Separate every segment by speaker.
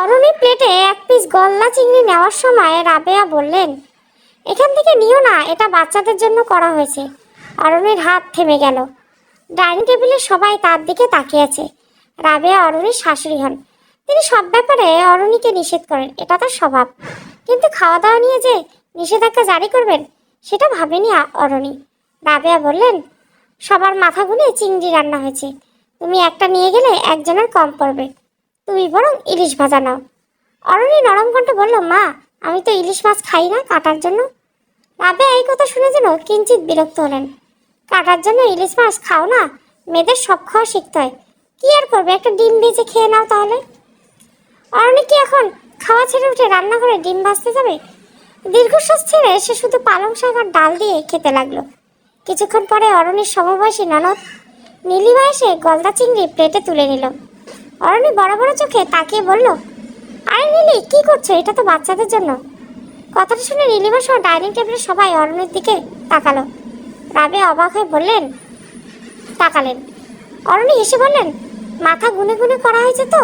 Speaker 1: অরুণী প্লেটে এক পিস গলদা চিংড়ি নেওয়ার সময় রাবেয়া বললেন, এখান থেকে নিও না, এটা বাচ্চাদের জন্য করা হয়েছে। অরুণীর হাত থেমে গেল। ডাইনিং টেবিলে সবাই তার দিকে তাকিয়ে আছে। রাবেয়া অরুণীর শাশুড়ি হন। তিনি সব ব্যাপারে অরুণীকে নিষেধ করেন, এটা তার স্বভাব। কিন্তু খাওয়া দাওয়া নিয়ে যে নিষেধাজ্ঞা জারি করবেন সেটা ভাবেনি অরুণী। রাবেয়া বললেন, সবার মাথা গুনে চিংড়ি রান্না হয়েছে, তুমি একটা নিয়ে গেলে একজনের কম পড়বে, তুমি বরং ইলিশ ভাজা নাও। অরুণী নরম কণ্ঠে বলল, মা, আমি তো ইলিশ মাছ খাই না কাটার জন্য। রাবেয়া এই কথা শুনে যেন কিঞ্চিত বিরক্ত হলেন। কাটার জন্য ইলিশ মাছ খাও না? মেয়েদের সব খাওয়া শিখতে হয়। কি আর করবে, একটা ডিম ভেজে খেয়ে নাও তাহলে। অরুণী কি এখন খাওয়া ছেড়ে উঠে রান্না করে ডিম ভাজতে যাবে? দীর্ঘশ্বাস ছেড়ে সে শুধু পালং শাক আর ডাল দিয়ে খেতে লাগলো। কিছুক্ষণ পরে অরুণীর সমবয়সী ননদ নীলিমা এসে গলদা চিংড়ি প্লেটে তুলে নিল। অরুণী বড় বড় চোখে তাকিয়ে বলল, আরে নীলি, কি করছো? এটা তো বাচ্চাদের জন্য। কথাটা শুনে নীলিমা সহ ডাইনিং টেবিলের সবাই অরুণীর দিকে তাকালো। রাবেয়া অবাক হয়ে তাকালেন। অরুণী হেসে বললেন, মাথা গুনে গুনে করা হয়েছে তো,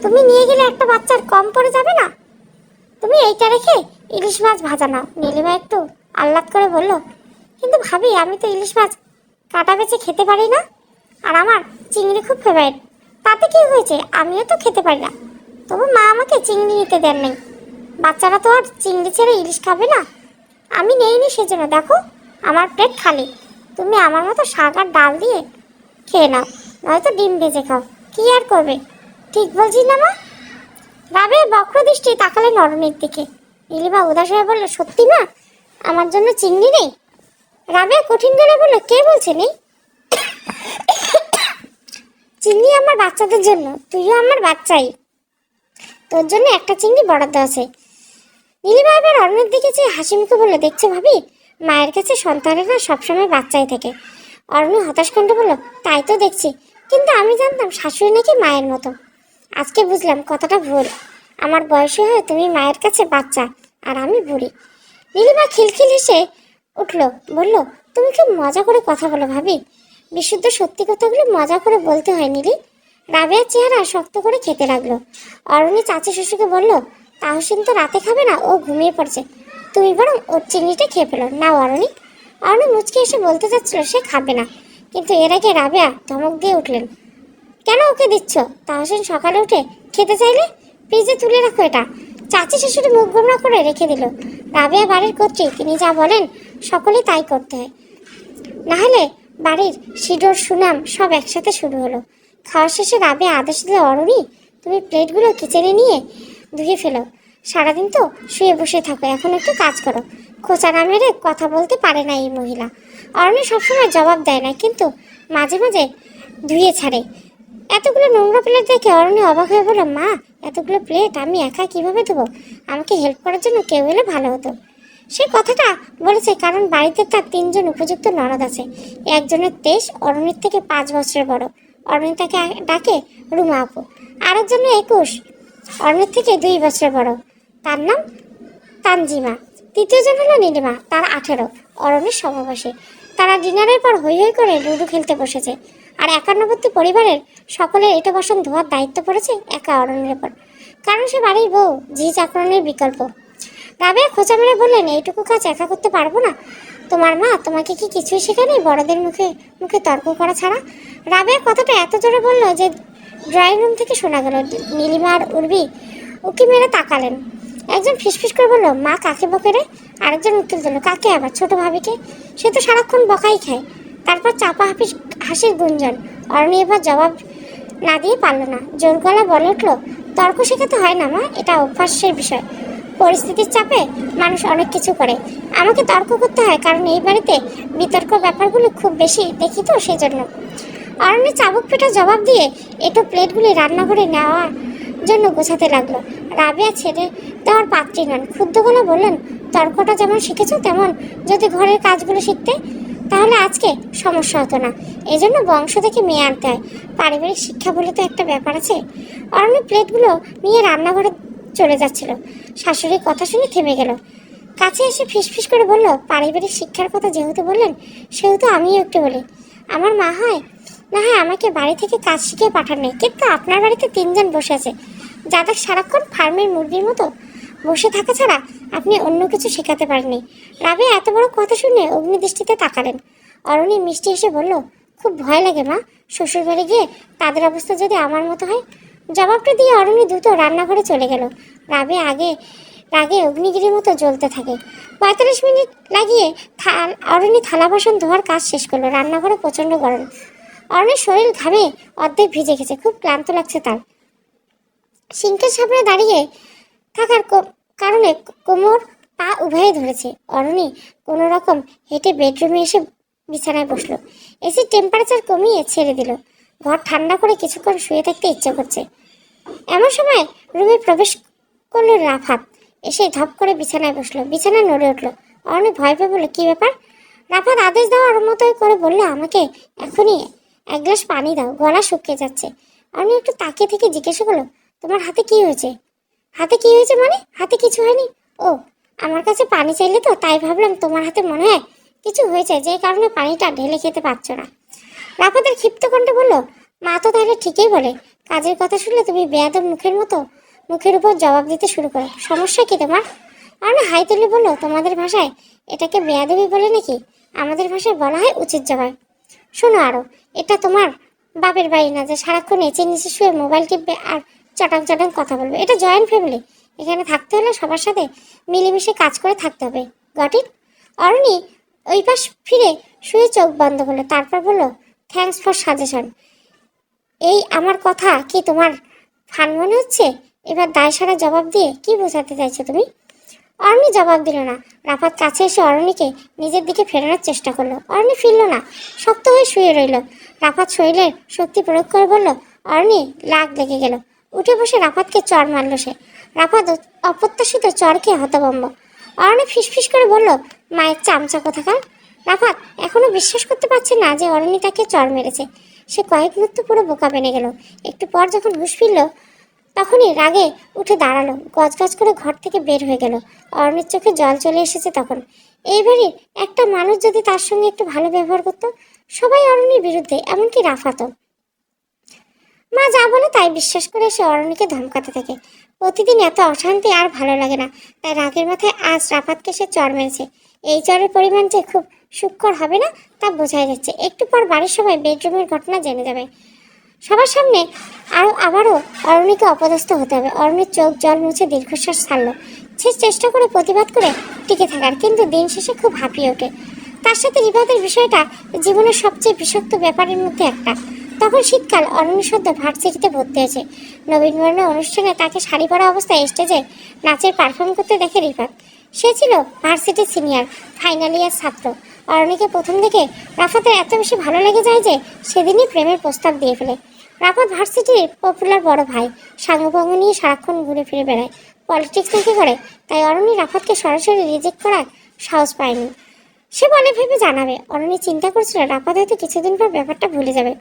Speaker 1: তুমি নিয়ে গেলে একটা বাচ্চার কম পড়ে যাবে না। তুমি এইটা রেখে ইলিশ মাছ ভাজা নাও। নীলিমা একটু আহ্লাদ করে বলল, কিন্তু ভাবি, আমি তো ইলিশ মাছ কাটা বেছে খেতে পারি না, আর আমার চিংড়ি খুব ফেভারিট। তাতে কি হয়েছে, আমিও তো খেতে পারি না। তবু মা আমাকে চিংড়ি নিতে দেন নাই। বাচ্চারা তো আর চিংড়ি ছেড়ে ইলিশ খাবে না। আমি নেইনি, সেজন্য দেখো আমার প্লেট খালি। তুমি আমার মতো শাক আর ডাল দিয়ে খেয়ে নাও, নয়তো ডিম ভেজে খাও। কি আর করবে, ঠিক বলছি না মা? রাবেয়া বক্র দৃষ্টি তাকালেন অরুণীর দিকে। নীলিমা উদাস হয়ে বলল, সত্যি মা, আমার জন্য চিংড়ি নেই? রাবেয়া কঠিন গলায় বলল, কে বলছে নেই? চিংড়ি আমার বাচ্চাদের জন্য, তুইও আমার বাচ্চাই, তোর জন্য একটা চিংড়ি বরাদ্দ আছে। নীলিমা এবার অরুণের দিকে চেয়ে হাসি মুখে বলল, দেখছো ভাবি, মায়ের কাছে সন্তানেরা সবসময় বাচ্চাই থাকে। অরুণী হতাশ কণ্ঠে বলল, তাই তো দেখছি, কিন্তু আমি জানতাম শাশুড়ি নাকি মায়ের মতো। আজকে বুঝলাম কথাটা ভুল। আমার বয়সী হয়ে তুমি মায়ের কাছে বাচ্চা, আর আমি বুড়ি। নীলিমা খিলখিল হেসে উঠল, বলল, তুমি খুব মজা করে কথা বলো ভাবি। বিশুদ্ধ সত্যি কথাগুলো মজা করে বলতে হয় নীলি। রাবেয়ার চেহারা শক্ত করে খেতে লাগলো। অরুণী চাচি শ্বশুরকে বলল, তাহসিন তো রাতে খাবে না, ও ঘুমিয়ে পড়ছে, তুমি বরং ওর চিংড়িটা খেয়ে ফেলো না অরুণী। অরুণী মুচকে এসে বলতে চাচ্ছিল সে খাবে না, কিন্তু এর আগে রাবেয়া ধমক দিয়ে উঠলেন, কেন ওকে দিচ্ছ? তাহসিন সকালে উঠে খেতে চাইলে ফ্রিজে তুলে রাখো এটা। চাচি শাশুড়ি মুখ গোমরা করে রেখে দিল। রাবেয়া বাড়ির কর্ত্রী, তিনি যা বলেন সকলেই তাই করতে হয়, না হলে বাড়ির সিডোর সুনাম সব একসাথে শুরু হলো। খাওয়ার শেষে রাবেয়া আদেশ দিল, অরুণী, তুমি প্লেটগুলো কিচেনে নিয়ে ধুয়ে ফেলো। সারাদিন তো শুয়ে বসে থাকো, এখন একটু কাজ করো। খোঁচা না মেরে কথা বলতে পারে না এই মহিলা। অরুণী সবসময় জবাব দেয় না, কিন্তু মাঝে মাঝে ধুয়ে ছাড়ে। এতগুলো নোংরা প্লেট দেখে অরুণী অবাক হয়ে বলল, মা, এতগুলো প্লেট আমি একা কিভাবে দেবো? আমাকে হেল্প করার জন্য কেউ এলে ভালো হতো। সে কথাটা বলেছে কারণ বাড়িতে তার 3জন উপযুক্ত ননদ আছে। একজনের 23, অরুণীর থেকে 5 বছরের বড়। অরুণী তাকে ডাকে রুমা আপু। আরেকজনের 21, অরুণীর থেকে 2 বছরের বড়, তার নাম তানজিমা। তৃতীয়জন হলো নীলিমা, তার 18, অরুণীর সমবয়সী। তারা ডিনারের পর হৈ হৈ করে লুডো খেলতে বসেছে। আর 51 পরিবারের সকলের এটো বাসন ধোয়ার দায়িত্ব পড়েছে একা অরুণীর উপর, কারণ সে বাড়ির বউ, ঝি চাকরানির বিকল্প। রাবেয়া খোঁচা মেরে বললেন, এইটুকু কাজ একা করতে পারবো না? তোমার মা তোমাকে কি কিছুই শেখায়নি বড়দের মুখে মুখে তর্ক করা ছাড়া? রাবেয়া কথাটা এত জোরে বলল যে ড্রয়িং রুম থেকে শোনা গেল। নীলিমা আর উর্বি উকি মেরে তাকালেন। একজন ফিসফিস করে বলল, মা কাকে বকে রে? আরেকজন উত্তর দিল, কাকে আবার? ছোট ভাবিকে, সে তো সারাক্ষণ বকাই খায়। তারপর চাপা হাসির গুঞ্জন। অরুণী এবার জবাব না দিয়ে পারল না, জোর গলা বলে উঠল, তর্ক শেখাতে হয় না মা, এটা অভ্যাসের বিষয়। পরিস্থিতির চাপে মানুষ অনেক কিছু করে। আমাকে তর্ক করতে হয় কারণ এই বাড়িতে বিতর্ক ব্যাপারগুলো খুব বেশি দেখি তো, সেজন্য। অরুণী চাবুক পেটা জবাব দিয়ে এটো প্লেটগুলি রান্নাঘরে নেওয়ার জন্য গোছাতে লাগলো। রাবেয়া ছেড়ে দেওয়ার পাত্রী নন। ক্ষুব্ধ গলা বললেন, তর্কটা যেমন শিখেছ তেমন যদি ঘরের কাজগুলো শিখতে, তাহলে আজকে সমস্যা হতো না। এজন্য বংশ থেকে মেয়ে আনতে হয়, পারিবারিক শিক্ষা বলে তো একটা ব্যাপার আছে। অরুণী প্লেটগুলো নিয়ে রান্নাঘরে চলে যাচ্ছিল। শাশুড়ির কথা শুনে থেমে গেল। কাছে এসে ফিসফিস করে বলল, পারিবারিক শিক্ষার কথা যেহেতু বললেন, সেহেতু আমিও একটু বলি। আমার মা হয় না হয় আমাকে বাড়ি থেকে কাজ শিখিয়ে পাঠান নাই, কিন্তু আপনার বাড়িতে 3জন বসে আছে, যাদের সারাক্ষণ ফার্মের মুরগির মতো বসে থাকা ছাড়া আপনি অন্য কিছু শেখাতে পারেননি। রাবেয়া এত বড় কথা শুনে অগ্নিদৃষ্টিতে তাকালেন। অরণি মিষ্টি এসে বলল, খুব ভয় লাগে মা, শ্বশুর বাড়ি গিয়ে তাদের অবস্থা যদি আমার মতো হয়। জবাবটা দিয়ে অরণি দ্রুত রান্নাঘরে চলে গেল। রাবেয়া রাগে অগ্নিগিরির মতো জ্বলতে থাকে। 45 মিনিট লাগিয়ে অরণি থালা বাসন ধোয়ার কাজ শেষ করলো। রান্নাঘরে প্রচণ্ড গরম। অরণির শরীর ঘামে অর্ধেক ভিজে গেছে, খুব ক্লান্ত লাগছে তার। সিঙ্কের সামনে দাঁড়িয়ে থাকার কারণে কোমর পা উভয়ে ধরেছে। অরণি কোনো রকম হেঁটে বেডরুমে এসে বিছানায় বসলো। এসির টেম্পারেচার কমিয়ে ছেড়ে দিল। ঘর ঠান্ডা করে কিছুক্ষণ শুয়ে থাকতে ইচ্ছে করছে। এমন সময় রুমে প্রবেশ করলো রাফাত। এসে ধপ করে বিছানায় বসলো। বিছানায় নড়ে উঠলো। অরণি ভয় পেয়ে বলল, কি ব্যাপার? রাফাত আদেশ দেওয়ার মতো করে বললো, আমাকে এখনই এক গ্লাস পানি দাও, গলা শুকিয়ে যাচ্ছে। অরণি একটু তাকিয়ে থেকে জিজ্ঞাসা করলো, তোমার হাতে কি হয়েছে? হাতে কি হয়েছে মানে? হাতে কিছু হয়নি। ও, আমার কাছে পানি চাইলে তো, তাই ভাবলাম তোমার হাতে মনে হয় কিছু হয়েছে, যে কারণে পানিটা ঢেলে খেতে পারছো না। রাফাতের ক্ষিপ্ত কণ্ঠে বলল, মা তো তাহলে ঠিকই বলে। কাজের কথা শুনলে তুমি বেয়াদব মুখের উপর জবাব দিতে শুরু করো। সমস্যা কি তোমার? অরণি হাই তুলে বলল, তোমাদের ভাষায় এটাকে বেয়াদবি বলে নাকি? আমাদের ভাষায় বলা হয় উচিত জবাব। শোনো আরো, এটা তোমার বাপের বাড়ি না যে সারাক্ষণ নিচে নিচে শুয়ে মোবাইল টিপবে আর চটাং চটাং কথা বলবে। এটা জয়েন্ট ফ্যামিলি। এখানে থাকতে হলে সবার সাথে মিলেমিশে কাজ করে থাকতে হবে। Got it? অরণি ওই পাশ ফিরে শুয়ে চোখ বন্ধ করলো। তারপর বলল, থ্যাঙ্কস ফর সাজেশন। এই আমার কথা কি তোমার ফান মনে হচ্ছে? এবার দায় সারা জবাব দিয়ে কি বোঝাতে চাইছো তুমি? অরণি জবাব দিল না। রাফাত কাছে এসে অরণিকে নিজের দিকে ফেরানোর চেষ্টা করলো। অরণি ফিরল না, শক্ত হয়ে শুয়ে রইল। রাফাত শরীরের শক্তি প্রয়োগ করে বলল, অরণি লাগ লেগে গেল। উঠে বসে রাফাতকে চড় মারল সে। রাফাত অপ্রত্যাশিত চড় খেয়ে হতভম্ব। অরণি ফিসফিস করে বলল, মায়ের চামচা কোথাকার। রাফাত এখনো বিশ্বাস করতে পারছে না যে অরণি তাকে চড় মেরেছে। সে কয়েক মুহূর্ত পুরো বোকা বেনে গেল। একটু পর যখন হুঁশ ফিরল, তখনই রাগে উঠে দাঁড়ালো, গজগজ করে ঘর থেকে বের হয়ে গেল। অরণির চোখে জল চলে এসেছে তখন। এই বাড়ির একটা মানুষ যদি তার সঙ্গে একটু ভালো ব্যবহার করতো। সবাই অরণির বিরুদ্ধে, এমনকি রাফাতও। মা যা বলে তাই বিশ্বাস করে সে অরণিকে ধমকাতে থাকে। প্রতিদিন এত অশান্তি আর ভালো লাগে না, তাই রাগের মাথায় আজ রাফাতকে সে চড় মেরেছে। এই চড়ের পরিমাণ যে খুব সূক্ষ্ম হবে না তা বোঝাই যাচ্ছে। একটু পর বাড়ির সবাই বেডরুমের ঘটনা জেনে যাবে। সবার সামনে আবারও অরণিকে অপদস্থ হতে হবে। অরণির চোখ জল মুছে দীর্ঘশ্বাস ছাড়লো। সে চেষ্টা করে প্রতিবাদ করে টিকে থাকার, কিন্তু দিন শেষে খুব হাঁপিয়ে ওঠে। তার সাথে রিবাদের বিষয়টা জীবনের সবচেয়ে বিষাক্ত ব্যাপারের মধ্যে একটা। তখন শীতকাল। অরণি সদ্য ভার্সিটিতে ভর্তি হয়েছে। নবীনবরণ অনুষ্ঠানে তাকে শাড়ি পরা অবস্থায় স্টেজে নাচের পারফর্ম করতে দেখে রিফাত। সে ছিল ভার্সিটির সিনিয়র ফাইনাল ইয়ার ছাত্র। অরণিকে প্রথম দেখে রাফাতের এত বেশি ভালো লেগে যায় যে সেদিনই প্রেমের প্রস্তাব দিয়ে ফেলে। রাফাত ভার্সিটির পপুলার বড় ভাই, সাঙ্গভঙ্গ নিয়ে সারাক্ষণ ঘুরে ফিরে বেড়ায়, পলিটিক্স নাকি করে। তাই অরণি রাফাতকে সরাসরি রিজেক্ট করার সাহস পায়নি। সে বলে ভেবে জানাবে। অরণি চিন্তা করছিল রাফাত হয়তো কিছুদিন পর ব্যাপারটা ভুলে যাবে।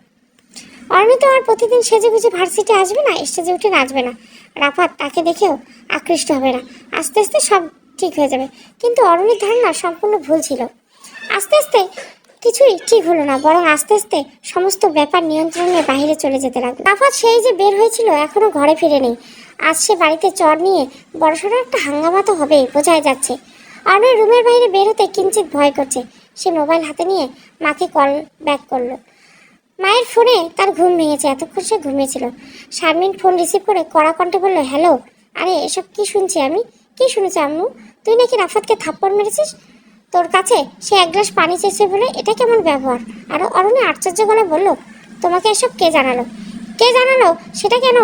Speaker 1: অরণি তো আর প্রতিদিন সেজে গুজে ভার্সিটি আসবে না, স্টেজে উঠে নাচবে না। রাফাত তাকে দেখেও আকৃষ্ট হবে না। আস্তে আস্তে সব ঠিক হয়ে যাবে। কিন্তু অরণির ধারণা সম্পূর্ণ ভুল ছিল। আস্তে আস্তে কিছুই ঠিক হলো না, বরং আস্তে আস্তে সমস্ত ব্যাপার নিয়ন্ত্রণের বাইরে চলে যেতে লাগলো। রাফাত সেই যে বের হয়েছিল এখনো ঘরে ফিরে নেই। আজ সে বাড়িতে চড় নিয়ে বড়সড় একটা হাঙ্গামা তো হবেই, বোঝাই যাচ্ছে। অরণি রুমের বাইরে বের হতে কিঞ্চিত ভয় করছে। সে মোবাইল হাতে নিয়ে মাকে কল ব্যাক করলো। মায়ের ফোনে তার ঘুম ভেঙেছে। এতক্ষণ সে ঘুমিয়েছিল। শারমিন ফোন রিসিভ করে কড়া কণ্ঠে বলল, হ্যালো। আরে এসব কি শুনছি আমি? কি শুনেছি আম্মু? তুই নাকি রাফাতকে থাপ্পড় মেরেছিস? তোর কাছে সে এক গ্লাস পানি চেয়েছে বলে এটা কেমন ব্যবহার? আর অরণি আশ্চর্য গলায় বলল, তোমাকে এসব কে জানালো? কে জানালো সেটা কেন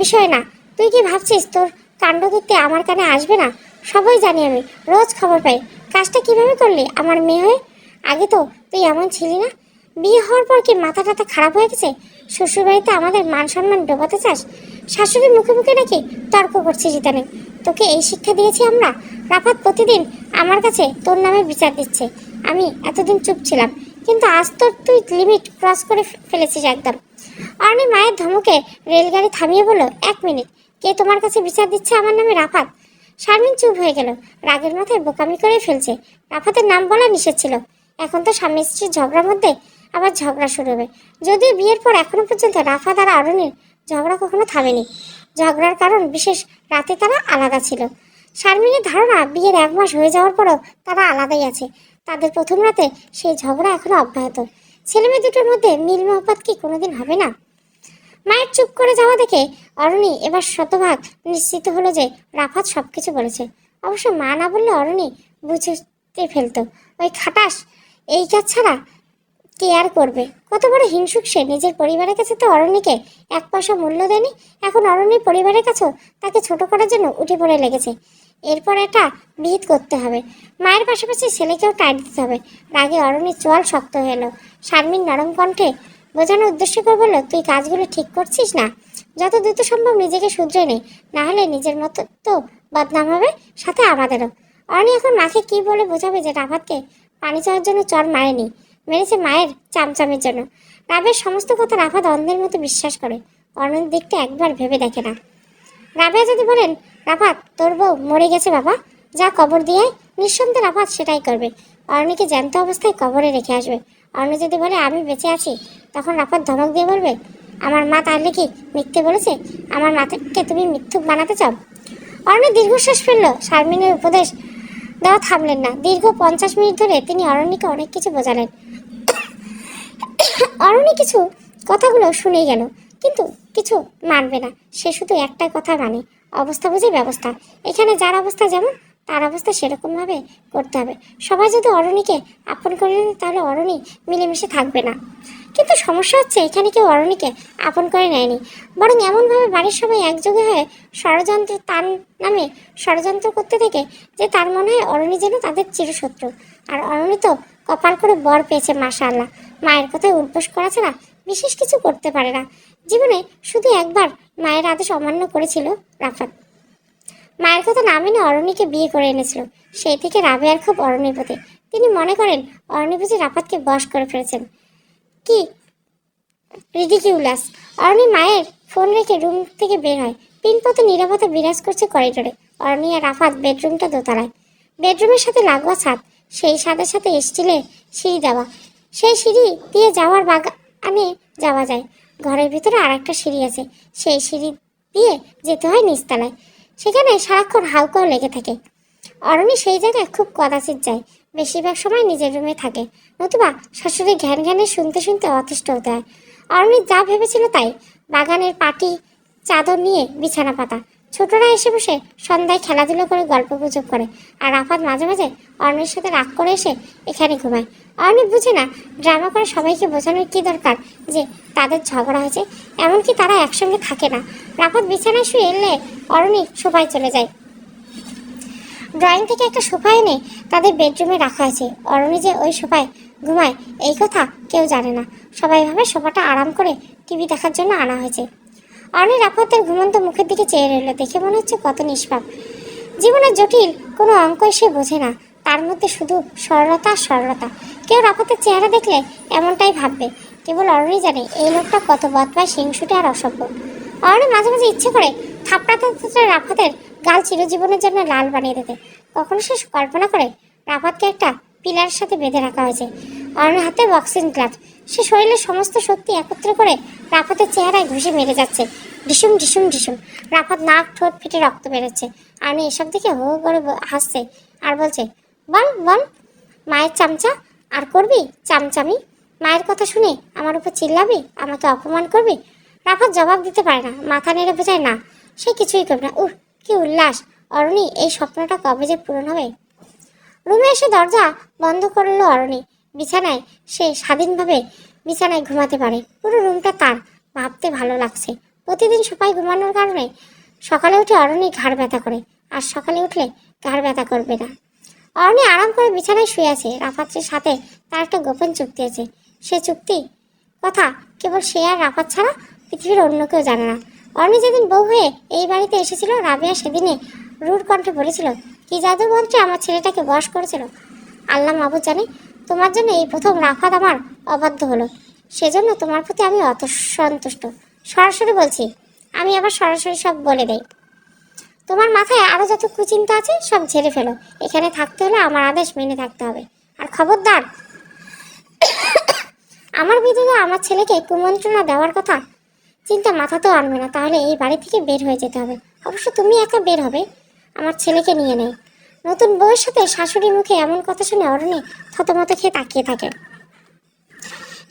Speaker 1: বিষয় না। তুই কি ভাবছিস তোর কাণ্ডকীর্তি আমার কানে আসবে না? সবাই জানি আমি, রোজ খবর পাই। কাজটা কিভাবে করলি আমার মেয়ে হয়ে? আগে তো তুই এমন ছিলি না। বিয়ে হওয়ার পর কি মাথা টাথা খারাপ হয়ে গেছে? শ্বশুরবাড়িতে আমাদের মান সম্মান ডোবাতে চাস? শাশুড়ির মুখে মুখে নাকি তর্ক করছিস ইদানিং? তোকে এই শিক্ষা দিয়েছি আমরা? রাফাত প্রতিদিন আমার কাছে তোর নামে বিচার দিচ্ছে। আমি এতদিন চুপ ছিলাম, কিন্তু আজ তোর তুই লিমিট ক্রস করে ফেলেছিস একদম। অরণি মায়ের ধমকে রেলগাড়ি থামিয়ে বলল, 1 মিনিট, কে তোমার কাছে বিচার দিচ্ছে আমার নামে? রাফাত। শারমিন চুপ হয়ে গেল। রাগের মাথায় বোকামি করে ফেলছে। রাফাতের নাম বলা নিষেধ ছিল। এখন তো স্বামী স্ত্রীর ঝগড়ার মধ্যে আবার ঝগড়া শুরু হবে। যদিও বিয়ের পর এখনো পর্যন্ত রাফাত আর অরণির ঝগড়া কখনো থামেনি। ঝগড়ার কারণ বিশেষ রাতে তারা আলাদা ছিল। শারমিনের ধারণা বিয়ের 1 মাস হয়ে যাওয়ার পরও তারা আলাদাই আছে। তাদের প্রথম রাতে সেই ঝগড়া এখনো অব্যাহত। ছেলেমেয়ে দুটোর মধ্যে মিল মহব্বত কি কোনোদিন হবে না? মায়ের চুপ করে যাওয়া দেখে অরণি এবার শতভাগ নিশ্চিত হলো যে রাফাত সবকিছু বলেছে। অবশ্য মা না বললে অরণি বুঝতে ফেলতো, ওই খাটাস এই কাজ ছাড়া কে আর করবে। কত বড় হিংসুক সে! নিজের পরিবারের কাছে তো অরণিকে 1 পয়সা মূল্য দেয়নি, এখন অরণির পরিবারের কাছেও তাকে ছোট করার জন্য উঠে পড়ে লেগেছে। এরপর এটা বিহিত করতে হবে, মায়ের পাশাপাশি ছেলেকেও টাইট দিতে হবে। রাগে অরণির চোয়াল শক্ত হয়ে এলো। শারমিন নরম কণ্ঠে বোঝানোর উদ্দেশ্য করে বলল, তুই কাজগুলো ঠিক করছিস না, যত দ্রুত সম্ভব নিজেকে শুধরে নে, না হলে নিজের মতো তো বদনাম হবে, সাথে আমাদেরও। অরণি এখন মাকে কি বলে বোঝাবে যে রাফাতকে পানি চাওয়ার জন্য চর মারেনি, মেরেছে মায়ের চামচামের জন্য। রাবের সমস্ত কথা রাফাত অন্ধের মতো বিশ্বাস করে, অরণির দিকটা একবার ভেবে দেখে না। রাবেয়া যদি বলেন, রাফাত তোর বউ মরে গেছে বাবা, যা কবর দিয়ে নিঃসন্দেহে রাফাত সেটাই করবে। অরণিকে জ্যান্ত অবস্থায় কবরে রেখে আসবে। অরণি যদি বলে আমি বেঁচে আছি, তখন রাফাত ধমক দিয়ে বলবে, আমার মা তাহলে কি মিথ্যে বলেছে? আমার মাকে তুমি মিথ্যুক বানাতে চাও? অরণি দীর্ঘশ্বাস ফেলল। শারমিনের উপদেশ দেওয়া থামলেন না। দীর্ঘ 50 মিনিট ধরে তিনি অরণ্যকে অনেক কিছু বোঝালেন। অরণি কিছু কথাগুলো শুনেই গেল, কিন্তু কিছু মানবে না। সে শুধু একটাই কথা মানে, অবস্থা বুঝে ব্যবস্থা। এখানে যার অবস্থা যেমন, তার অবস্থা সেরকম ভাবে করতে হবে। সবাই যদি অরণিকে আপন করে নেয়, তাহলে অরণি মিলেমিশে থাকবে না। কিন্তু সমস্যা হচ্ছে, এখানে কেউ অরণিকে আপন করে নেয়নি, বরং এমনভাবে বাড়ির সবাই একযোগে হয়ে ষড়যন্ত্র তার নামে ষড়যন্ত্র করতে থাকে যে তার মনে হয় অরণি যেন তাদের চিরশত্রু। আর অরণি তো কপাল করে বর পেয়েছে মাশাআল্লাহ। মায়ের কথায় উদ্বোস করা ছাড়া বিশেষ কিছু করতে পারে না। জীবনে শুধু একবার মায়ের আদেশ অমান্য করেছিল রাফাত। মায়ের কথা না মেনে অরণিকে বিয়ে করে এনেছিল। সেই থেকে রাবেয়ার খুব অরণির প্রতি। তিনি মনে করেন অরণি বুঝি রাফাতকে বশ করে ফেলেছেন। কি রিডিকিউলাস! অরণি মায়ের ফোন রেখে রুম থেকে বের হয়। পিনপথে নীরবতা বিরাজ করছে করিডোরে। অরণি আর রাফাত বেডরুমটা দোতলায়, বেডরুমের সাথে লাগোয়া ছাদ, সেই ছাদের সাথে স্টিলের সিঁড়ি দেওয়া। সেই সিঁড়ি দিয়ে যাওয়ার বাগানে যাওয়া যায়। ঘরের ভিতরে আর একটা সিঁড়ি আছে, সেই সিঁড়ি দিয়ে যেতে হয় নিচতলায়। সেখানে সারাক্ষণ হাউকাও লেগে থাকে। অরণি সেই জায়গায় খুব কদাচিৎ যায়, বেশিরভাগ সময় নিজের রুমে থাকে, নতুবা শাশুড়ি ঘ্যান ঘ্যানে শুনতে শুনতে অতিষ্ঠ হতে হয়। অরণি যা ভেবেছিল তাই। বাগানের পাটি চাদর নিয়ে বিছানা পাতা, ছোটরা এসে বসে সন্ধ্যায় খেলাধুলো করে গল্প গুজব করে, আর রাফাত মাঝে মাঝে অরণির সাথে রাগ করে এসে এখানে ঘুমায়। অরণি বুঝে না ড্রামা করে সবাইকে বোঝানোর কি দরকার যে তাদের ঝগড়া হয়েছে, এমনকি তারা একসঙ্গে থাকে না। রাফাত বিছানায় শুয়ে এলে অরণি সোফায় চলে যায়। ড্রয়িং থেকে একটা সোফা এনে তাদের বেডরুমে রাখা হয়েছে। অরণি যে ওই সোফায় ঘুমায় এই কথা কেউ জানে না। সবাই ভাবে সোফাটা আরাম করে টিভি দেখার জন্য আনা হয়েছে। অরণি রাফাতের ঘুমন্ত মুখের দিকে চেয়ে রইল। দেখে মনে হচ্ছে কত নিষ্পাপ। জীবনের জটিল কোনো অঙ্কই সে বোঝে না, তার মধ্যে শুধু সরলতা আর সরলতা। কেউ রাফাতের চেহারা দেখলে এমনটাই ভাববে। কেবল অরণি জানে এই লোকটা কত বদমাইশ, হিংসুটে আর অসভ্য। অরণি মাঝে মাঝে ইচ্ছে করে থাপড়াতে রাফাতের গাল চিরজীবনের জন্য লাল বানিয়ে দিতে। কখনো সে কল্পনা করে রাফাতকে একটা পিলারের সাথে বেঁধে রাখা হয়েছে, অরণির হাতে বক্সিং গ্লাভস। সে শরীরের সমস্ত শক্তি একত্র করে রাফাতের চেহারায় ঘুষে মেরে যাচ্ছে, ঢিসুম ঢিসুম ঢিসুম। রাফাত নাক ঠোঁট ফেটে রক্ত বেরোচ্ছে। অরণি এসব দেখে হো করে হাসছে আর বলছে, বল বল মায়ের চামচা, আর করবি চামচামি? মায়ের কথা শুনে আমার উপর চিল্লাবি, আমাকে অপমান করবি? রাফাত জবাব দিতে পারে না, মাথা নেড়ে বোঝায় না, সে কিছুই করবে না। কি উল্লাস! অরণি এই স্বপ্নটা কবে যে পূরণ হবে। রুমে এসে দরজা বন্ধ করলো অরণি। বিছানায় সে স্বাধীনভাবে বিছানায় ঘুমাতে পারে, পুরো রুমটা তার। ভাবতে ভালো লাগছে। প্রতিদিন সোফায় ঘুমানোর কারণে সকালে উঠে অরণি ঘাড় ব্যথা করে, আর সকালে উঠলে ঘাড় ব্যথা করবে না। অরণি আরাম করে বিছানায় শুয়ে আছে। রাফাতের সাথে তার একটা গোপন চুক্তি আছে। সে চুক্তি কথা কেবল সে আর রাফাত ছাড়া পৃথিবীর অন্য কেউ জানে না। অরণি যেদিন বউ হয়ে এই বাড়িতে এসেছিল, রাবেয়া সেদিনে রুড় কণ্ঠে বলেছিল, কি জাদু মন্ত্রে আমার ছেলেটাকে বশ করেছিল আল্লাহ মাবুদ জানে। তোমার জন্য এই প্রথম রাফাত আমার অবাধ্য হলো, সেজন্য তোমার প্রতি আমি অসন্তুষ্ট। সরাসরি বলছি, আমি আবার সরাসরি সব বলে দেই। তোমার মাথায় আরো যত কুচিন্তা আছে সব ঝেড়ে ফেলো। এখানে থাকতে হলে আমার আদেশ মেনে থাকতে হবে। আর খবরদার, আমার বিরুদ্ধে আমার ছেলেকে কুমন্ত্রণা দেওয়ার কথা চিন্তা মাথাতেও আনবে না, তাহলে এই বাড়ি থেকে বের হয়ে যেতে হবে। অবশ্য তুমি একা বের হবে, আমার ছেলেকে নিয়ে নেই। নতুন বউয়ের সাথে শাশুড়ির মুখে এমন কথা শুনে অরণি থতমত খেয়ে তাকিয়ে থাকে।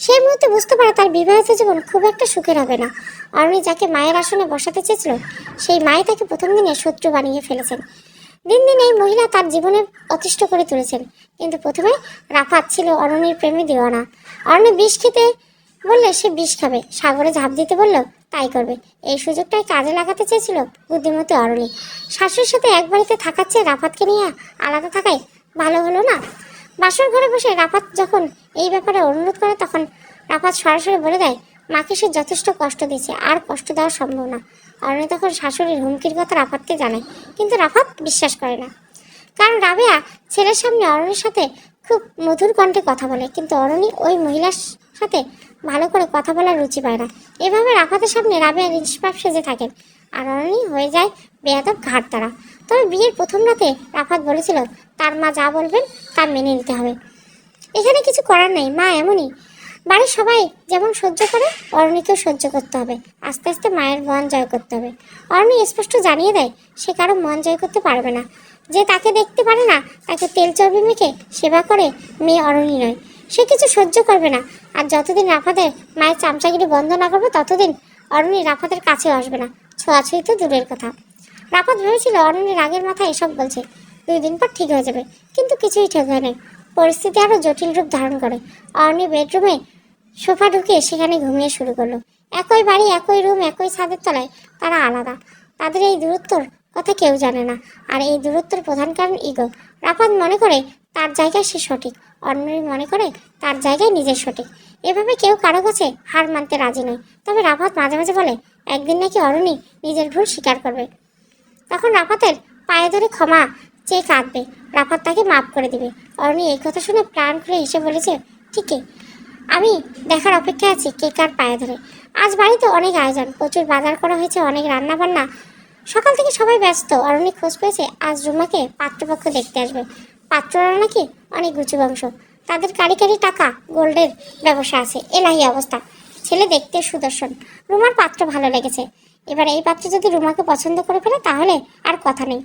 Speaker 1: সেই মুহূর্তে বুঝতে পারে তার বিবাহিত জীবন খুব একটা সুখের হবে না। অরণি যাকে মায়ের আসনে বসাতে চেয়েছিল, সেই মাই তাকে প্রথম দিনে শত্রু বানিয়ে ফেলেছেন। দিন দিন এই মহিলা তার জীবনে অতিষ্ঠ করে তুলেছেন। কিন্তু প্রথমে রাফাত ছিল অরণির প্রেমে দিওয়ানা। অরণি বিষ খেতে বললে সে বিষ খাবে, সাগরে ঝাঁপ দিতে বললেও তাই করবে। এই সুযোগটাই কাজে লাগাতে চেয়েছিল বুদ্ধিমতী অরণি। শাশুড়ির সাথে এক বাড়িতে থাকার চেয়ে রাফাতকে নিয়ে আলাদা থাকাই ভালো হলো না? বাসর ঘরে বসে রাফাত যখন এই ব্যাপারে অনুরোধ করে, তখন রাফাত সরাসরি বলে দেয় মাকে সে যথেষ্ট কষ্ট দিয়েছে, আর কষ্ট দেওয়া সম্ভব না। অরণি তখন শাশুড়ির হুমকির কথা রাফাতকে জানায়, কিন্তু রাফাত বিশ্বাস করে না। কারণ রাবেয়া ছেলের সামনে অরণির সাথে খুব মধুর কণ্ঠে কথা বলে, কিন্তু অরণি ওই মহিলার সাথে ভালো করে কথা বলার রুচি পায় না। এভাবে রাফাতের সামনে রাবেয়া নিষ্পাপ সেজে থাকেন, আর অরণি হয়ে যায় বেয়াদব ঘাট তারা। তবে বিয়ের প্রথম রাতে রাফাত বলেছিল তার মা যা বলবেন তা মেনে নিতে হবে। এখানে কিছু করার নেই, মা এমনই। বাড়ির সবাই যেমন সহ্য করে, অরণিকেও সহ্য করতে হবে। আস্তে আস্তে মায়ের মন জয় করতে হবে। অরণি স্পষ্ট জানিয়ে দেয় সে কারো মন জয় করতে পারবে না। যে তাকে দেখতে পারে না, তাকে তেল চর্বি মেখে সেবা করে মেয়ে অরণি নয়। সে কিছু সহ্য করবে না। আর যতদিন রাফাতের মায়ের চামচাগিরি বন্ধ না করবে, ততদিন অরণি রাফাতের কাছেও আসবে না। ছোঁয়াছুঁই তো দূরের কথা। রাফাত ভেবেছিল অরণি রাগের মাথায় এসব বলছে, 2 দিন পর ঠিক হয়ে যাবে, কিন্তু কিছুই ঠিক হয় না। পরিস্থিতি আরো জটিল রূপ ধারণ করে। অরণি বেডরুমে সোফা ঢুকে সেখানে ঘুমিয়ে শুরু করলো। একই বাড়ি, একই রুম, একই ছাদের তলায়, তারা আলাদা। তাদের এই দূরত্বর কথা কেউ জানে না। আর এই দূরত্বের প্রধান কারণ ইগো। রাফাত মনে করে তার জায়গায় সে সঠিক, অরণি মনে করে তার জায়গায় নিজের সঠিক। এভাবে কেউ কারো কাছে হার মানতে রাজি নয়। তবে রাফাত মাঝে মাঝে বলে একদিন নাকি অরণি নিজের ভুল স্বীকার করবে। তখন রাফাতের পায়ে ধরে ক্ষমা চেয়ে কাঁদবে, রাফাত তাকে মাফ করে দিবে। অরণি এই কথা শুনে প্রাণ খুলে হেসে বলেছে, ঠিকই, আমি দেখার অপেক্ষায় আছি কে কার পায়ে ধরে। আজ বাড়িতে অনেক আয়োজন, প্রচুর বাজার করা হয়েছে, অনেক রান্না বান্না। সকাল থেকে সবাই ব্যস্ত। অরণি খোঁজ পেয়েছে আজ রুমাকে পাত্রপক্ষ দেখতে আসবে। পাত্ররা নাকি অনেক উঁচু বংশ, তাদের কারি কারি টাকা গোল্ডের ব্যবসা আছে। এলাহি অবস্থা। ছেলে দেখতে সুদর্শন, রুমার পাত্র ভালো লেগেছে। এবার এই পাত্র যদি রুমাকে পছন্দ করে ফেলে, তাহলে আর কথা নেই।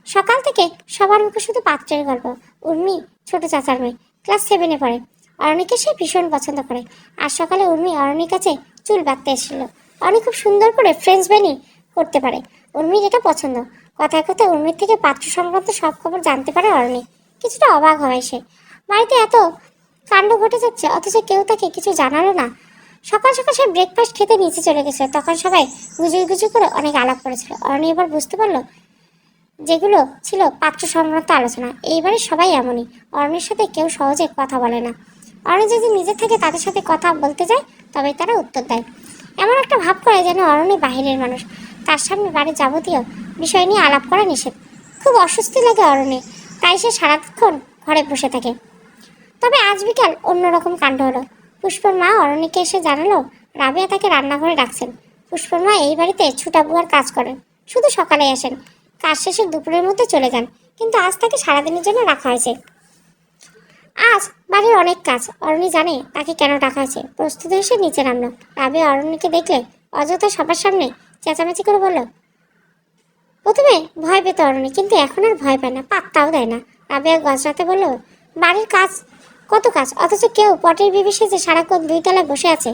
Speaker 1: সকাল থেকে সবার মুখে শুধু পাত্রের গল্প। উর্মি ছোট চাচার মেয়ে, ক্লাস 7-এ পড়ে। অরণিকে সে ভীষণ পছন্দ করে। আজ সকালে উর্মি অরণির কাছে চুল বাঁধতে এসেছিল। অরণি খুব সুন্দর করে ফ্রেঞ্চ বেনি করতে পারে, উর্মির এটা পছন্দ। কথায় কথায় উর্মির থেকে পাত্র সংক্রান্ত সব খবর জানতে পারে অরণি। কিছুটা অবাক হয় সে, বাড়িতে এত কাণ্ড ঘটে যাচ্ছে অথচ কেউ তাকে কিছু জানালো না। সকাল সকাল সে ব্রেকফাস্ট খেতে নিচে চলে গেছে। তখন সবাই গুজুই গুজুই করে অনেক আলাপ করেছিল। অরণি এবার বুঝতে পারলো যেগুলো ছিল পাত্র সংক্রান্ত আলোচনা। এইবারে সবাই এমনই, অরণির সাথে কেউ সহজে কথা বলে না। অরণি যদি নিজে থেকে তাদের সাথে কথা বলতে যায়, তবে তারা উত্তর দেয়। এমন একটা ভাব করে যেন অরণি বাহিরের মানুষ, তার সামনে বাড়ির যাবতীয় বিষয় নিয়ে আলাপ করা নিষেধ। খুব অস্বস্তি লাগে অরণি, তাই সে সারাক্ষণ ঘরে বসে থাকে। তবে আজ বিকাল অন্যরকম কাণ্ড হলো। পুষ্পর মা অরণিকে এসে জানালো রাবেয়া তাকে রান্নাঘরে ডাকছেন। পুষ্পর মা এই বাড়িতে ছুটা বুয়ার কাজ করেন, শুধু সকালে আসেন, কাজ শেষে দুপুরের মধ্যে চলে যান। কিন্তু আজ তাকে সারাদিনের জন্য রাখা হয়েছে। আজ বাড়ির অনেক কাজ, অরণি জানে তাকে কেন ডাকা হয়েছে। প্রস্তুত হয়ে সে নিচে নামলো। রাবেয়া অরণিকে দেখলে অযথা সবার সামনে চেঁচামেচি করে বলল, প্রথমে ভয় পেত অরণি, কিন্তু এখন আর ভয় পায় না, পাত্তাও দেয় না। রাবেয়া গজরাতে বলল, বাড়ির কাজ কত কাজ, অথচ কেউ পটের বিবি সেজে সারাক্ষণ 2 তলায় বসে আছে।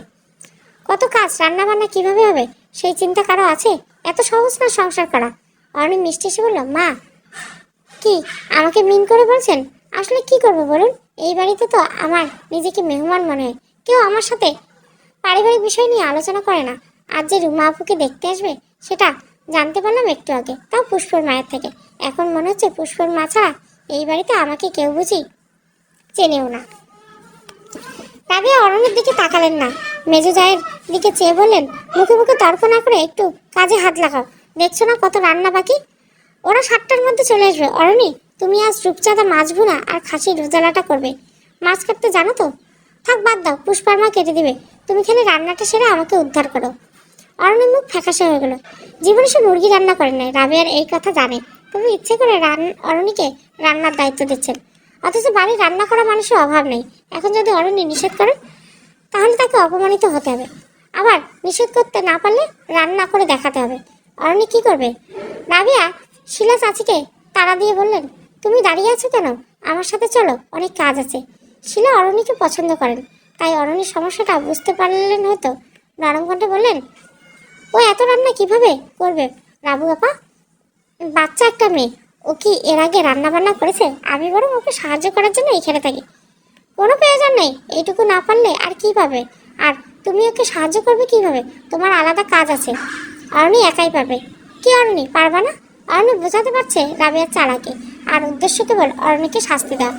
Speaker 1: কত কাজ, রান্না বান্না কিভাবে হবে সেই চিন্তা কারো আছে? এত সহজ না সংসার করা। অরণি মিষ্টি এসে বলল, মা কি আমাকে মিন করে বলছেন? আসলে কি করবো বলুন, এই বাড়িতে তো আমার নিজেকে মেহমান মনে হয়। কেউ আমার সাথে পারিবারিক বিষয় নিয়ে আলোচনা করে না। আজ যে রুমা আপুকে দেখতে আসবে সেটা জানতে পারলাম একটু আগে, তাও পুষ্পর মায়ের থেকে। এখন মনে হচ্ছে পুষ্পর মা ছাড়া এই বাড়িতে আমাকে কেউ বুঝি চেনেও না। রাবেয়া অরণির দিকে তাকালেন না, মেজো জায়ের দিকে চেয়ে বললেন, মুখে মুখে তর্ক না করে একটু কাজে হাত লাগাও। দেখছো না কত রান্না বাকি? ওরা 7টার মধ্যে চলে আসবে। অরণি, তুমি আজ রূপচাঁদা মাছ ভুনা আর খাসির রোজালাটা করবে। মাছ কাটতে জানো তো? থাক, বাদ দাও, পুষ্পার মা কেটে দিবে। তুমি খেলে রান্নাটা সেরে আমাকে উদ্ধার করো। অরণির মুখ ফ্যাকাশে হয়ে গেল। জীবনে সে মুরগি রান্না করে নাই, রাবেয়ার এই কথা জানে, তবে ইচ্ছে করে অরণিকে রান্নার দায়িত্ব দিচ্ছেন। অথচ বাড়ির রান্না করা মানুষের অভাব নেই। এখন যদি অরণি নিষেধ করে, তাহলে তাকে অপমানিত হতে হবে। আবার নিষেধ করতে না পারলে রান্না করে দেখাতে হবে। অরণি কি করবে? রাবিয়া শিলা চাচিকে তাড়া দিয়ে বললেন, তুমি দাঁড়িয়ে আছো কেন? আমার সাথে চলো, অনেক কাজ আছে। শিলা অরণিকে পছন্দ করেন, তাই অরণির সমস্যাটা বুঝতে পারলেন হয়তো। নরম কণ্ঠে বললেন, ও এত রান্না কিভাবে করবে রাবু আপা? বাচ্চা একটা মেয়ে, ও কি এর আগে রান্না বান্না করেছে? আমি বরং ওকে সাহায্য করার জন্য এখানে থাকি। কোনো প্রয়োজন নেই, এইটুকু না পারলে আর কি পাবে? আর তুমি ওকে সাহায্য করবে কিভাবে? তোমার আলাদা কাজ আছে। অরণি একাই পারবে। কি অরণি পারবা না? অরণি বোঝাতে পারছে রাবিয়ার চালাকে, আর উদ্দেশ্য কেবল অরণিকে শাস্তি দেওয়া।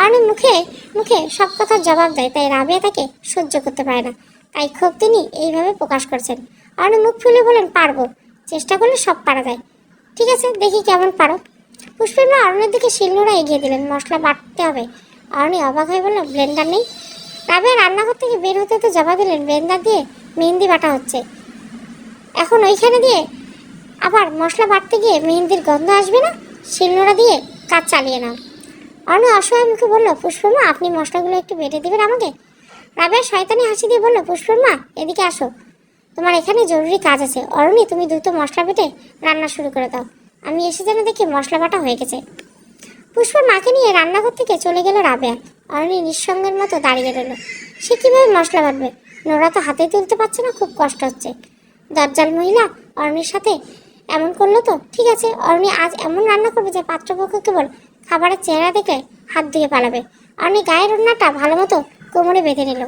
Speaker 1: অরণি মুখে মুখে সব কথার জবাব দেয়, তাই রাবিয়া তাকে সহ্য করতে পারে না, তাই ক্ষোভ তিনি এইভাবে প্রকাশ করছেন। অরণি মুখ ফুলে বলেন, পারবো, চেষ্টা করলে সব পারা যায়। ঠিক আছে, দেখি কেমন পারো। পুষ্পের মা অরণির দিকে শিলনোড়া এগিয়ে দিলেন, মশলা বাটতে হবে। অরণি অবাক হয়ে বলল, ব্লেন্ডার নেই? রাবিয়া রান্নাঘর থেকে বের হতে তো জবাব দিলেন, ব্লেন্ডার দিয়ে মেহেন্দি বাটা হচ্ছে, এখন ওইখানে দিয়ে আবার মশলা বাটতে গিয়ে মেহেন্দির গন্ধ আসবে না? শিলনোড়া দিয়ে কাজ চালিয়ে নাও। অরণি অসহায় মুখে বলল, পুষ্পমা আপনি মশলাগুলো একটু বেটে দিবেন আমাকে? রাবিয়া শয়তানি হাসি দিয়ে বলল, পুষ্পমা এদিকে আসো, তোমার এখানে জরুরি কাজ আছে। অরণি তুমি দ্রুত মশলা বেটে রান্না শুরু করে দাও, আমি এসে যেন দেখি মশলা বাটা হয়ে গেছে। পুষ্পর মাকে নিয়ে রান্নাঘর থেকে চলে গেল রাবেয়া। অরণি নিঃসঙ্গের মতো দাঁড়িয়ে রইল। সে কিভাবে মশলা বাটবে? নোরা তো হাতে তুলতে পারছে না, খুব কষ্ট হচ্ছে। দরজাল মহিলা অরণির সাথে এমন করলো তো ঠিক আছে, অরণি আজ এমন রান্না করবে যে পাত্রপক্ষ কেবল খাবারের চেহারা দেখে হাত ধুয়ে পালাবে। অরণি গায়ের রান্নাটা ভালো মতো কোমরে বেঁধে নিল।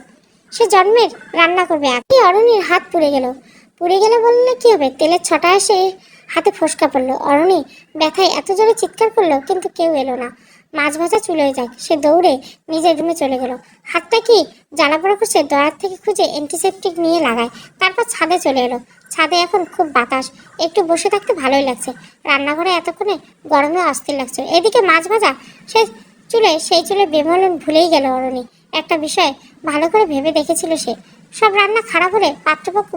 Speaker 1: সে জন্মের রান্না করবে। আপনি অরণির হাত পুড়ে গেলে বললে কি হবে? তেলের ছটা এসে হাতে ফোসকা পড়লো। অরণি ব্যথায় এত জোরে চিৎকার করলো, কিন্তু কেউ এলো না। মাছ ভাজা চুলোয় যাক, সে দৌড়ে নিজের রুমে চলে গেল। হাতটা কি জ্বালা পোড়া করছে, দয়ার থেকে খুঁজে অ্যান্টিসেপটিক নিয়ে লাগায়। তারপর ছাদে চলে এলো। ছাদে এখন খুব বাতাস, একটু বসে থাকতে ভালোই লাগছে। রান্নাঘরে এতক্ষণে গরমে অস্থির লাগছে। এদিকে মাছ ভাজা সেই চুলে বেমলন ভুলেই গেল অরণি। একটা বিষয় ভালো করে ভেবে দেখেছিল সে, সব রান্না খারাপ হলে পাত্রপক্ষ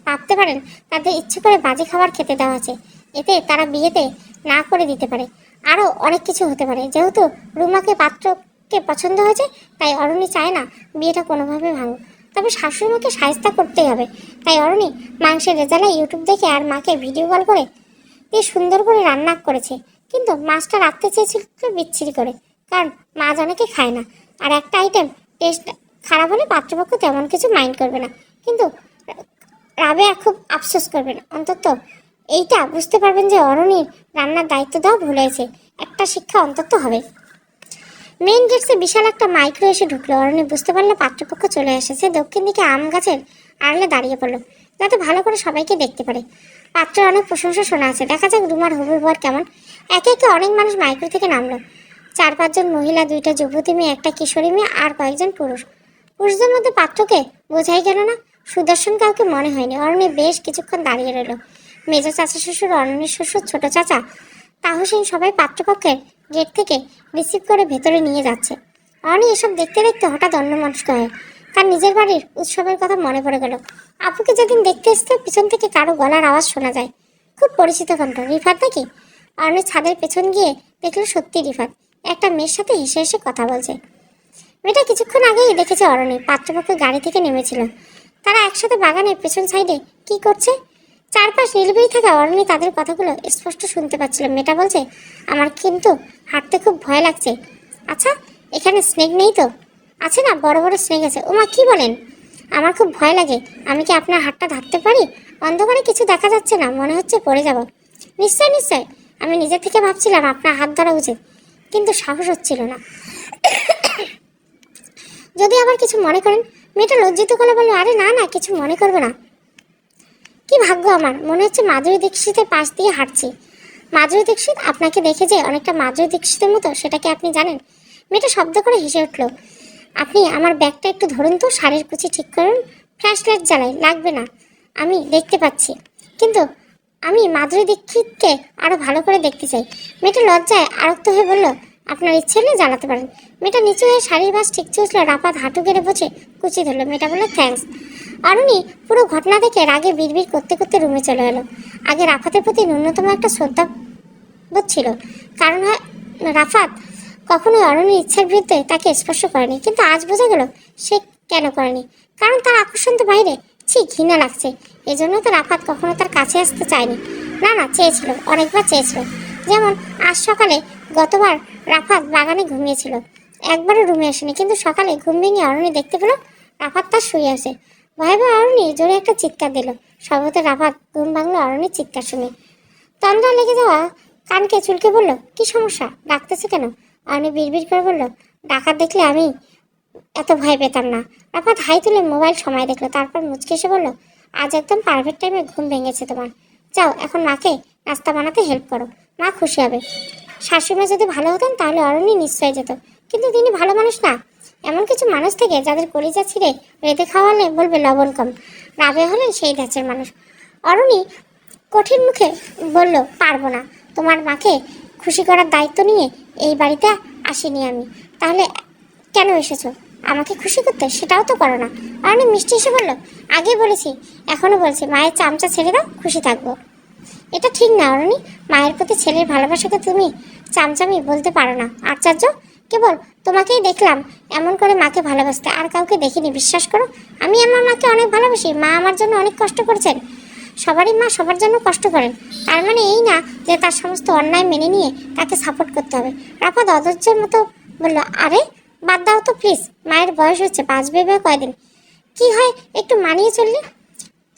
Speaker 1: ভাবতে পারেন তাদের ইচ্ছে করে বাজে খাবার খেতে দেওয়া আছে। এতে তারা বিয়েতে না করে দিতে পারে, আরও অনেক কিছু হতে পারে। যেহেতু রুমাকে পাত্রকে পছন্দ হয়েছে, তাই অরণি চায় না বিয়েটা কোনোভাবে ভাঙুক। তবে শাশুড়িমাকে সাহায্য করতেই হবে। তাই অরণি মাংসের রেজালা ইউটিউব দেখে আর মাকে ভিডিও কল করে দিয়ে সুন্দর করে রান্না করেছে। কিন্তু মাছটা রাখতে চেয়েছিল বিচ্ছিরি করে, কারণ মাছ অনেকে খায় না। আর একটা আইটেম টেস্ট খারাপ হলে পাত্রপক্ষ তেমন কিছু মাইন্ড করবে না, কিন্তু রাবেয়া খুব আফসোস করবেন। অন্তত এইটা বুঝতে পারবেন যে অরণির রান্নার দায়িত্ব দেওয়া ভুল হয়েছে। একটা শিক্ষা অন্তত হবে। মেইন গেটসে বিশাল একটা মাইক্রো এসে ঢুকলো। অরণি বুঝতে পারলো পাত্রপক্ষ চলে এসেছে। দক্ষিণ দিকে আম গাছের আড়ালে দাঁড়িয়ে পড়লো, যাতে ভালো করে সবাইকে দেখতে পারে। পাত্রের অনেক প্রশংসা শোনা আছে, দেখা যাক রুমার হবুর বর কেমন। একে একে অনেক মানুষ মাইক্রো থেকে নামলো। 4-5 জন মহিলা, 2টা যুবতী মেয়ে, একটা কিশোরী মেয়ে আর কয়েকজন পুরুষ। পুরুষদের মধ্যে পাত্রকে বোঝাই গেল না। সুদর্শন কাউকে মনে হয়নি। অরণি বেশ কিছুক্ষণ দাঁড়িয়ে রইল। মেজ চাচা শ্বশুর, অরণির শ্বশুর, ছোট চাচা তাহসিন সবাই পাত্রপক্ষের গেট থেকে রিসিভ করে ভেতরে নিয়ে যাচ্ছে। অরণি এসব দেখতে দেখতে হঠাৎ অন্যমনস্ক হয়। তার নিজের বাড়ির উৎসবের কথা মনে পড়ে গেল। আপুকে যেদিন দেখতে এসতে পিছন থেকে কারো গলার আওয়াজ শোনা যায়। খুব পরিচিত কণ্ঠ। রিফাত নাকি? অরণি ছাদের পেছন গিয়ে দেখলো সত্যি রিফাত একটা মেয়ের সাথে হেসে হেসে কথা বলছে। মেয়েটা কিছুক্ষণ আগেই দেখেছে অরণি। পাত্রপক্ষ গাড়ি থেকে নেমেছিল। তারা একসাথে বাগানের পেছন সাইডে কি করছে। চারপাশ নিরিবিলি থাকা অরণি তাদের কথাগুলো স্পষ্ট শুনতে পাচ্ছিল। মেয়েটা বলছে, আমার কিন্তু হাঁটতে খুব ভয় লাগছে। আচ্ছা, এখানে স্নেক নেই তো? আছে না, বড় বড় স্নেক আছে। ওমা, কি বলেন? আমার খুব ভয় লাগে। আমি কি আপনার হাতটা ধরতে পারি? অন্ধকারে কিছু দেখা যাচ্ছে না, মনে হচ্ছে পড়ে যাব। নিশ্চয় নিশ্চয়, আমি নিজে থেকে ভাবছিলাম আপনার হাত ধরা উচিত, কিন্তু সাহস হচ্ছিল না। যদি আবার কিছু মনে করেন। মেয়েটা লজ্জিত করে বলল, আরে না না, কিছু মনে করবে না। কি ভাগ্য আমার, মনে হচ্ছে মাধুরী দীক্ষিতের পাশ দিয়ে হাঁটছি। মাধুরী দীক্ষিত? আপনাকে দেখে যে অনেকটা মাধুরী দীক্ষিতের মতো, সেটা কি আপনি জানেন? মেয়েটা শব্দ করে হেসে উঠল। আপনি আমার ব্যাগটা একটু ধরুন তো, শাড়ির কুচি ঠিক করুন। ফ্ল্যাশ লাইট জ্বালাই, লাগবে না, আমি দেখতে পাচ্ছি। কিন্তু আমি মাধুরী দীক্ষিতকে আরো ভালো করে দেখতে চাই। মেয়েটা লজ্জায় আরক্ত হয়ে বলল, আপনার ইচ্ছে হলে জ্বালাতে পারেন। মেয়েটা নিচু হয়ে শাড়ির বাস ঠিক চুষল। রাফাত হাঁটু গেড়ে বসে কুচি ধরলো। মেয়েটা বলল, থ্যাঙ্কস। অরণি পুরো ঘটনা দেখে রাগে বিড়বিড় করতে করতে রুমে চলে এলো। আগে রাফাতের প্রতি ন্যূনতম একটা শ্রদ্ধা বোধ ছিল, কারণ রাফাত কখনোই অরণির ইচ্ছার বিরুদ্ধে তাকে স্পর্শ করেনি। কিন্তু আজ বোঝা গেল সে কেন করেনি। কারণ তার আকর্ষণ তো বাইরে, ছি, ঘৃণা লাগছে। এজন্য তো রাফাত কখনো তার কাছে আসতে চায়নি। না না, চেয়েছিল, অনেকবার চেয়েছিল। যেমন আজ সকালে, গতবার রাফাত বাগানে ঘুমিয়েছিল, একবারও রুমে আসেনি, কিন্তু সকালে ঘুম ভেঙে অরণি দেখতে পেল রাফাত তার শুয়ে আছে। ভয়ে ভয়ে অরণি জোরে একটা চিৎকার দিল। সম্ভবত রাফাত ঘুম ভাঙলো অরণির চিৎকার শুনে। তন্দ্রা লেগে যাওয়া কানকে চুলকে বলল, কি সমস্যা, ডাকতেছে কেন? অরণি বিড়বিড় করে বলল, ডাকাত দেখলে আমি এত ভয় পেতাম না। রাফাত হাই তুলে মোবাইল সময় দেখলো, তারপর মুচকে এসে বলল, আজ একদম পারফেক্ট টাইমে ঘুম ভেঙেছে তোমার। যাও এখন মাকে নাস্তা বানাতে হেল্প করো, মা খুশি হবে। শাশুড়িমা যদি ভালো হতেন তাহলে অরণি নিশ্চয় যেত, কিন্তু তিনি ভালো মানুষ না। এমন কিছু মানুষ থেকে যাদের কলিজা ছিঁড়ে রেঁধে খাওয়ালে বলবে লবণ কম। রাবে হলেন সেই ধাঁচের মানুষ। অরণি কঠিন মুখে বলল, পারবো না। তোমার মাকে খুশি করার দায়িত্ব নিয়ে এই বাড়িতে আসিনি আমি। তাহলে কেন এসেছো? আমাকে খুশি করতে? সেটাও তো করো না। অরণি মিষ্টি এসে বলল, আগে বলেছি, এখনো বলছি, মায়ের চামচা ছেড়ে দাও, খুশি থাকবো। এটা ঠিক না অরণি, মায়ের প্রতি ছেলের ভালোবাসাকে তুমি চামচামি বলতে পারো না। আশ্চর্য, কেবল তোমাকেই দেখলাম এমন করে মাকে ভালোবাসতে, আর কাউকে দেখিনি। বিশ্বাস করো, আমি আমার মাকে অনেক ভালোবাসি। মা আমার জন্য অনেক কষ্ট করেছেন। সবারই মা সবার জন্য কষ্ট করেন, তার মানে এই না যে তার সমস্ত অন্যায় মেনে নিয়ে তাকে সাপোর্ট করতে হবে। রাফাত অধৈর্যের মতো বলল, আরে বাদ দাও তো প্লিজ, মায়ের বয়স হচ্ছে, বাঁচবে বা কয়দিন, কি হয় একটু মানিয়ে চললে।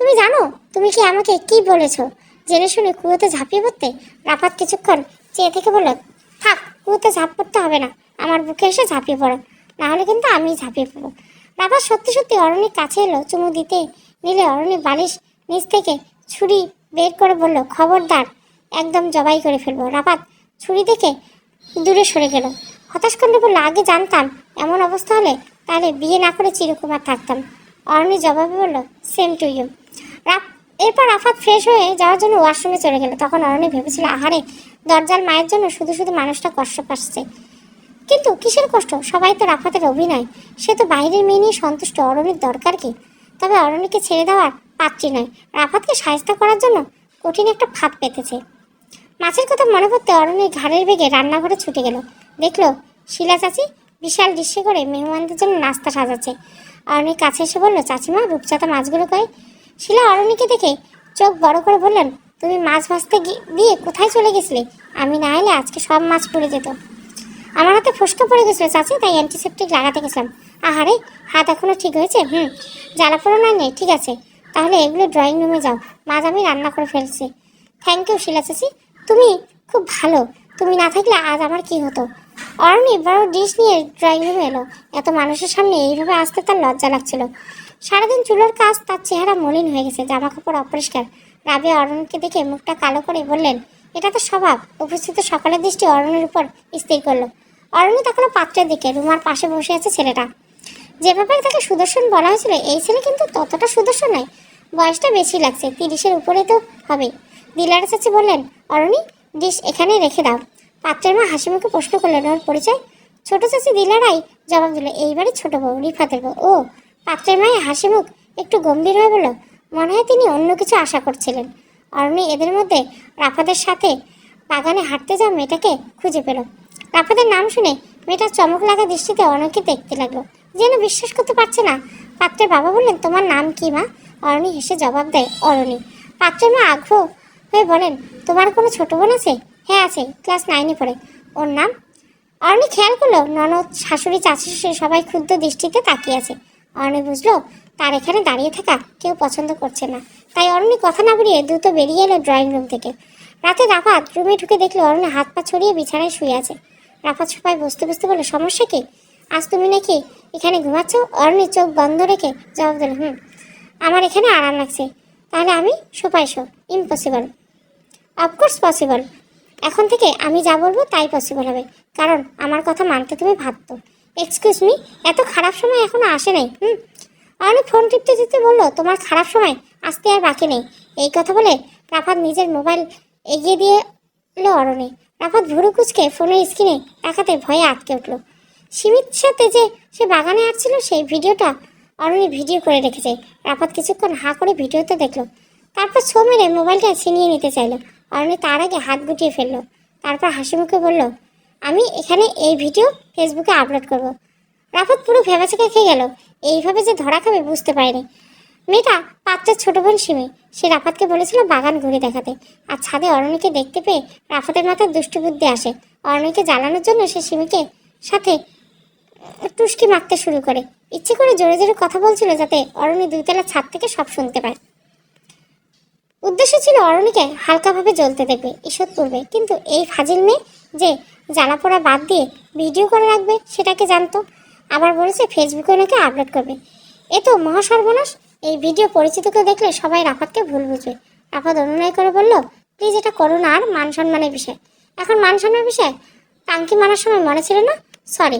Speaker 1: তুমি জানো তুমি কি আমাকে কি বলেছো? জেনে শুনে কুয়োতে ঝাঁপিয়ে পড়তে? রাফাত কিছুক্ষণ চেয়ে থেকে বলল, থাক, কুয়োতে ঝাঁপ পড়তে হবে না, আমার বুকে এসে ঝাঁপিয়ে পড়ো, নাহলে কিন্তু আমি ঝাঁপিয়ে পড়বো। রাফাত সত্যি সত্যি অরণির কাছে এলো, চুমু দিতে নিলে অরণি বালিশ নিচ থেকে ছুরি বের করে বলল, খবরদার, একদম জবাই করে ফেলবো। রাফাত ছুরি দেখে দূরে সরে গেল। হতাশ কণ্ঠে বলল, আগে জানতাম এমন অবস্থা হলে তাহলে বিয়ে না করে চিরকুমার থাকতাম। অরণি জবাবে বলল, সেম টু ইউ। এরপর রাফাত ফ্রেশ হয়ে যাওয়ার জন্য ওয়াশরুমে চলে গেল। তখন অরণি ভেবেছিল, আহারে, দরজার মায়ের জন্য শুধু শুধু মানুষটা কষ্ট পাচ্ছে। কিন্তু কিসের কষ্ট? সবাই তো রাফাতের অভিনয়, সে তো বাইরের মেয়ে নিয়ে সন্তুষ্ট। অরণির দরকার কি? তবে অরণিকে ছেড়ে দেওয়ার পাত্রী নয়, রাফাতকে সাহায্য করার জন্য কঠিন একটা ফাঁদ পেতেছে। মাছের কথা মনে পড়তে অরণির ঘাড়ের বেগে রান্নাঘরে ছুটে গেল। দেখলো শিলা চাচি বিশাল দৃশ্যে করে মেহমানদের জন্য নাস্তা সাজাচ্ছে। অরণির কাছে এসে বলল, চাচিমা, রূপচাঁদা মাছগুলো কই? শিলা অরণিকে দেখে চোখ বড় করে বললেন, তুমি মাছ ভাজতে দিয়ে কোথায় চলে গেছিলে? আমি না এলে আজকে সব মাছ পড়ে যেত। আমার হাতে ফসকা পড়ে গেছিলো চাচি, তাই অ্যান্টিসেপ্টিক লাগাতে গেছিলাম। আহারে, হাত এখনো ঠিক হয়েছে? জ্বালা পোড়া নেই? ঠিক আছে, তাহলে এগুলো ড্রয়িং রুমে যাও, মাছ আমি রান্না করে ফেলছি। থ্যাংক ইউ শিলা চাচি, তুমি খুব ভালো। তুমি না থাকলে আজ আমার কি হতো। অরণি বড় ডিশ নিয়ে ড্রয়িং রুমে এলো। এত মানুষের সামনে এইভাবে আসতে তার লজ্জা লাগছিল। সারাদিন চুলোর কাজ, তার চেহারা মলিন হয়ে গেছে, জামা কাপড় অপরিষ্কার। রাবিয়া অরণকে দেখে মুখটা কালো করে বললেন, এটা তো স্বভাব। উপস্থিত সকলের দৃষ্টি অরণের উপর স্থির করলো। অরণি তখন পাত্রের দিকে, রুমার পাশে বসে আছে ছেলেটা। যে ব্যাপারে তাকে সুদর্শন বলা হয়েছিল, এই ছেলে কিন্তু ততটা সুদর্শন নয়, বয়সটা বেশি লাগছে, 30-এর উপরে তো হবে। দিলারা চাচি বললেন, অরণি, ডিশ এখানে রেখে দাও। পাত্রের মা হাসি মুখে প্রশ্ন করলেন, ওর পরিচয়? ছোট চাচি দিলারাই জবাব দিল, এইবারে ছোট বউ, রিফাতের বউ। ও। পাত্রের মায়ের হাসি মুখ একটু গম্ভীর হয়ে বলল, মনে হয় তিনি অন্য কিছু আশা করছিলেন। অরণি এদের মধ্যে রাফাদের সাথে বাগানে হাঁটতে যাওয়া মেয়েটাকে খুঁজে পেল। রাফাদের নাম শুনে মেয়েটার চমক লাগা দৃষ্টিতে অনেকে দেখতে লাগলো, যেন বিশ্বাস করতে পারছে না। পাত্রের বাবা বললেন, তোমার নাম কি মা? অরণি হেসে জবাব দেয়, অরণি। পাত্রের মা আগ্রহ হয়ে বলেন, তোমার কোনো ছোট বোন আছে? হ্যাঁ আছে, ক্লাস 9-এ পড়ে। ওর নাম? অরণি খেয়াল করলো ননদ, শাশুড়ি, চাচি শাশুড়ি সবাই ক্ষুদ্র দৃষ্টিতে তাকিয়ে আছে। অরণি বুঝলো তার এখানে দাঁড়িয়ে থাকা কেউ পছন্দ করছে না, তাই অরণি কথা না বেরিয়ে দ্রুত বেরিয়ে এলো ড্রয়িং রুম থেকে। রাতে রাফাত রুমে ঢুকে দেখলো অরণি হাত পা ছড়িয়ে বিছানায় শুয়ে আছে। রাফাত সবাই বুঝতে বুঝতে বললো, সমস্যা কি? আজ তুমি নাকি এখানে ঘুমাচ্ছ? অরণি চোখ বন্ধ রেখে জবাব দিল, আমার এখানে আরাম লাগছে। তাহলে আমি সোফায় শো? ইম্পসিবল। Of course possible. এখন থেকে আমি যা বলবো তাই পসিবল হবে, কারণ আমার কথা মানতে তুমি বাধ্য। এক্সকিউজ মি, এত খারাপ সময় এখনো আসে নাই। অরণি ফোন টিপতে টিপতে বললো, তোমার খারাপ সময় আসতে আর বাকি নেই। এই কথা বলে রাফাত নিজের মোবাইল এগিয়ে দিয়ে এলো অরণি। রাফাত ভুরু কুচকে ফোনের স্ক্রিনে তাকাতে ভয়ে আটকে উঠলো। সীমিত সাথে যে সে বাগানে আসছিল সেই ভিডিওটা অরণি ভিডিও করে রেখেছে। রাফাত কিছুক্ষণ হাঁ করে ভিডিওতে দেখলো, তারপর ছো মেরে মোবাইলটা ছিনিয়ে নিতে চাইলো। অরণি তার আগে হাত গুটিয়ে ফেললো, তারপর হাসি মুখে বলল, আমি এখানে এই ভিডিও ফেসবুকে আপলোড করব। রাফাত পুরো ভেবাচেকা খেয়ে গেল, এইভাবে যে ধরা খাবে বুঝতে পারেনি। মেয়েটা পাত্রের ছোট বোন সিমি, সে রাফাতকে বলেছিল বাগান ঘুরে দেখাতে। আর ছাদে অরণিকে দেখতে পেয়ে রাফাতের মাথায় দুষ্টু বুদ্ধি আসে। অরণিকে জ্বালানোর জন্য সে সিমিকে সাথে টুসকি মারতে শুরু করে। ইচ্ছে করে জোরে জোরে কথা বলছিল যাতে অরণি 2 তলা ছাদ থেকে সব শুনতে পায়। উদ্দেশ্য ছিল অরণিকে হালকাভাবে জ্বলতে দেখবে, ঈষৎ পূর্বে। কিন্তু এই ফাজিল মেয়ে যে জ্বালা পোড়া বাদ দিয়ে ভিডিও করে রাখবে সেটাকে জানতো। আবার বলেছে ফেসবুকে ওনাকে আপলোড করবে। এ তো মহাসর্বনাশ। এই ভিডিও পরিচিত কেউ দেখলে সবাই রাফাতকে ভুল বুঝবে। রাফাত অনুনয় করে বলল, প্লিজ এটা করো না, আর মান সম্মানের বিষয়। এখন মান সম্মানের বিষয়? টাঙ্কি মারার সময় মনে ছিল না? সরি।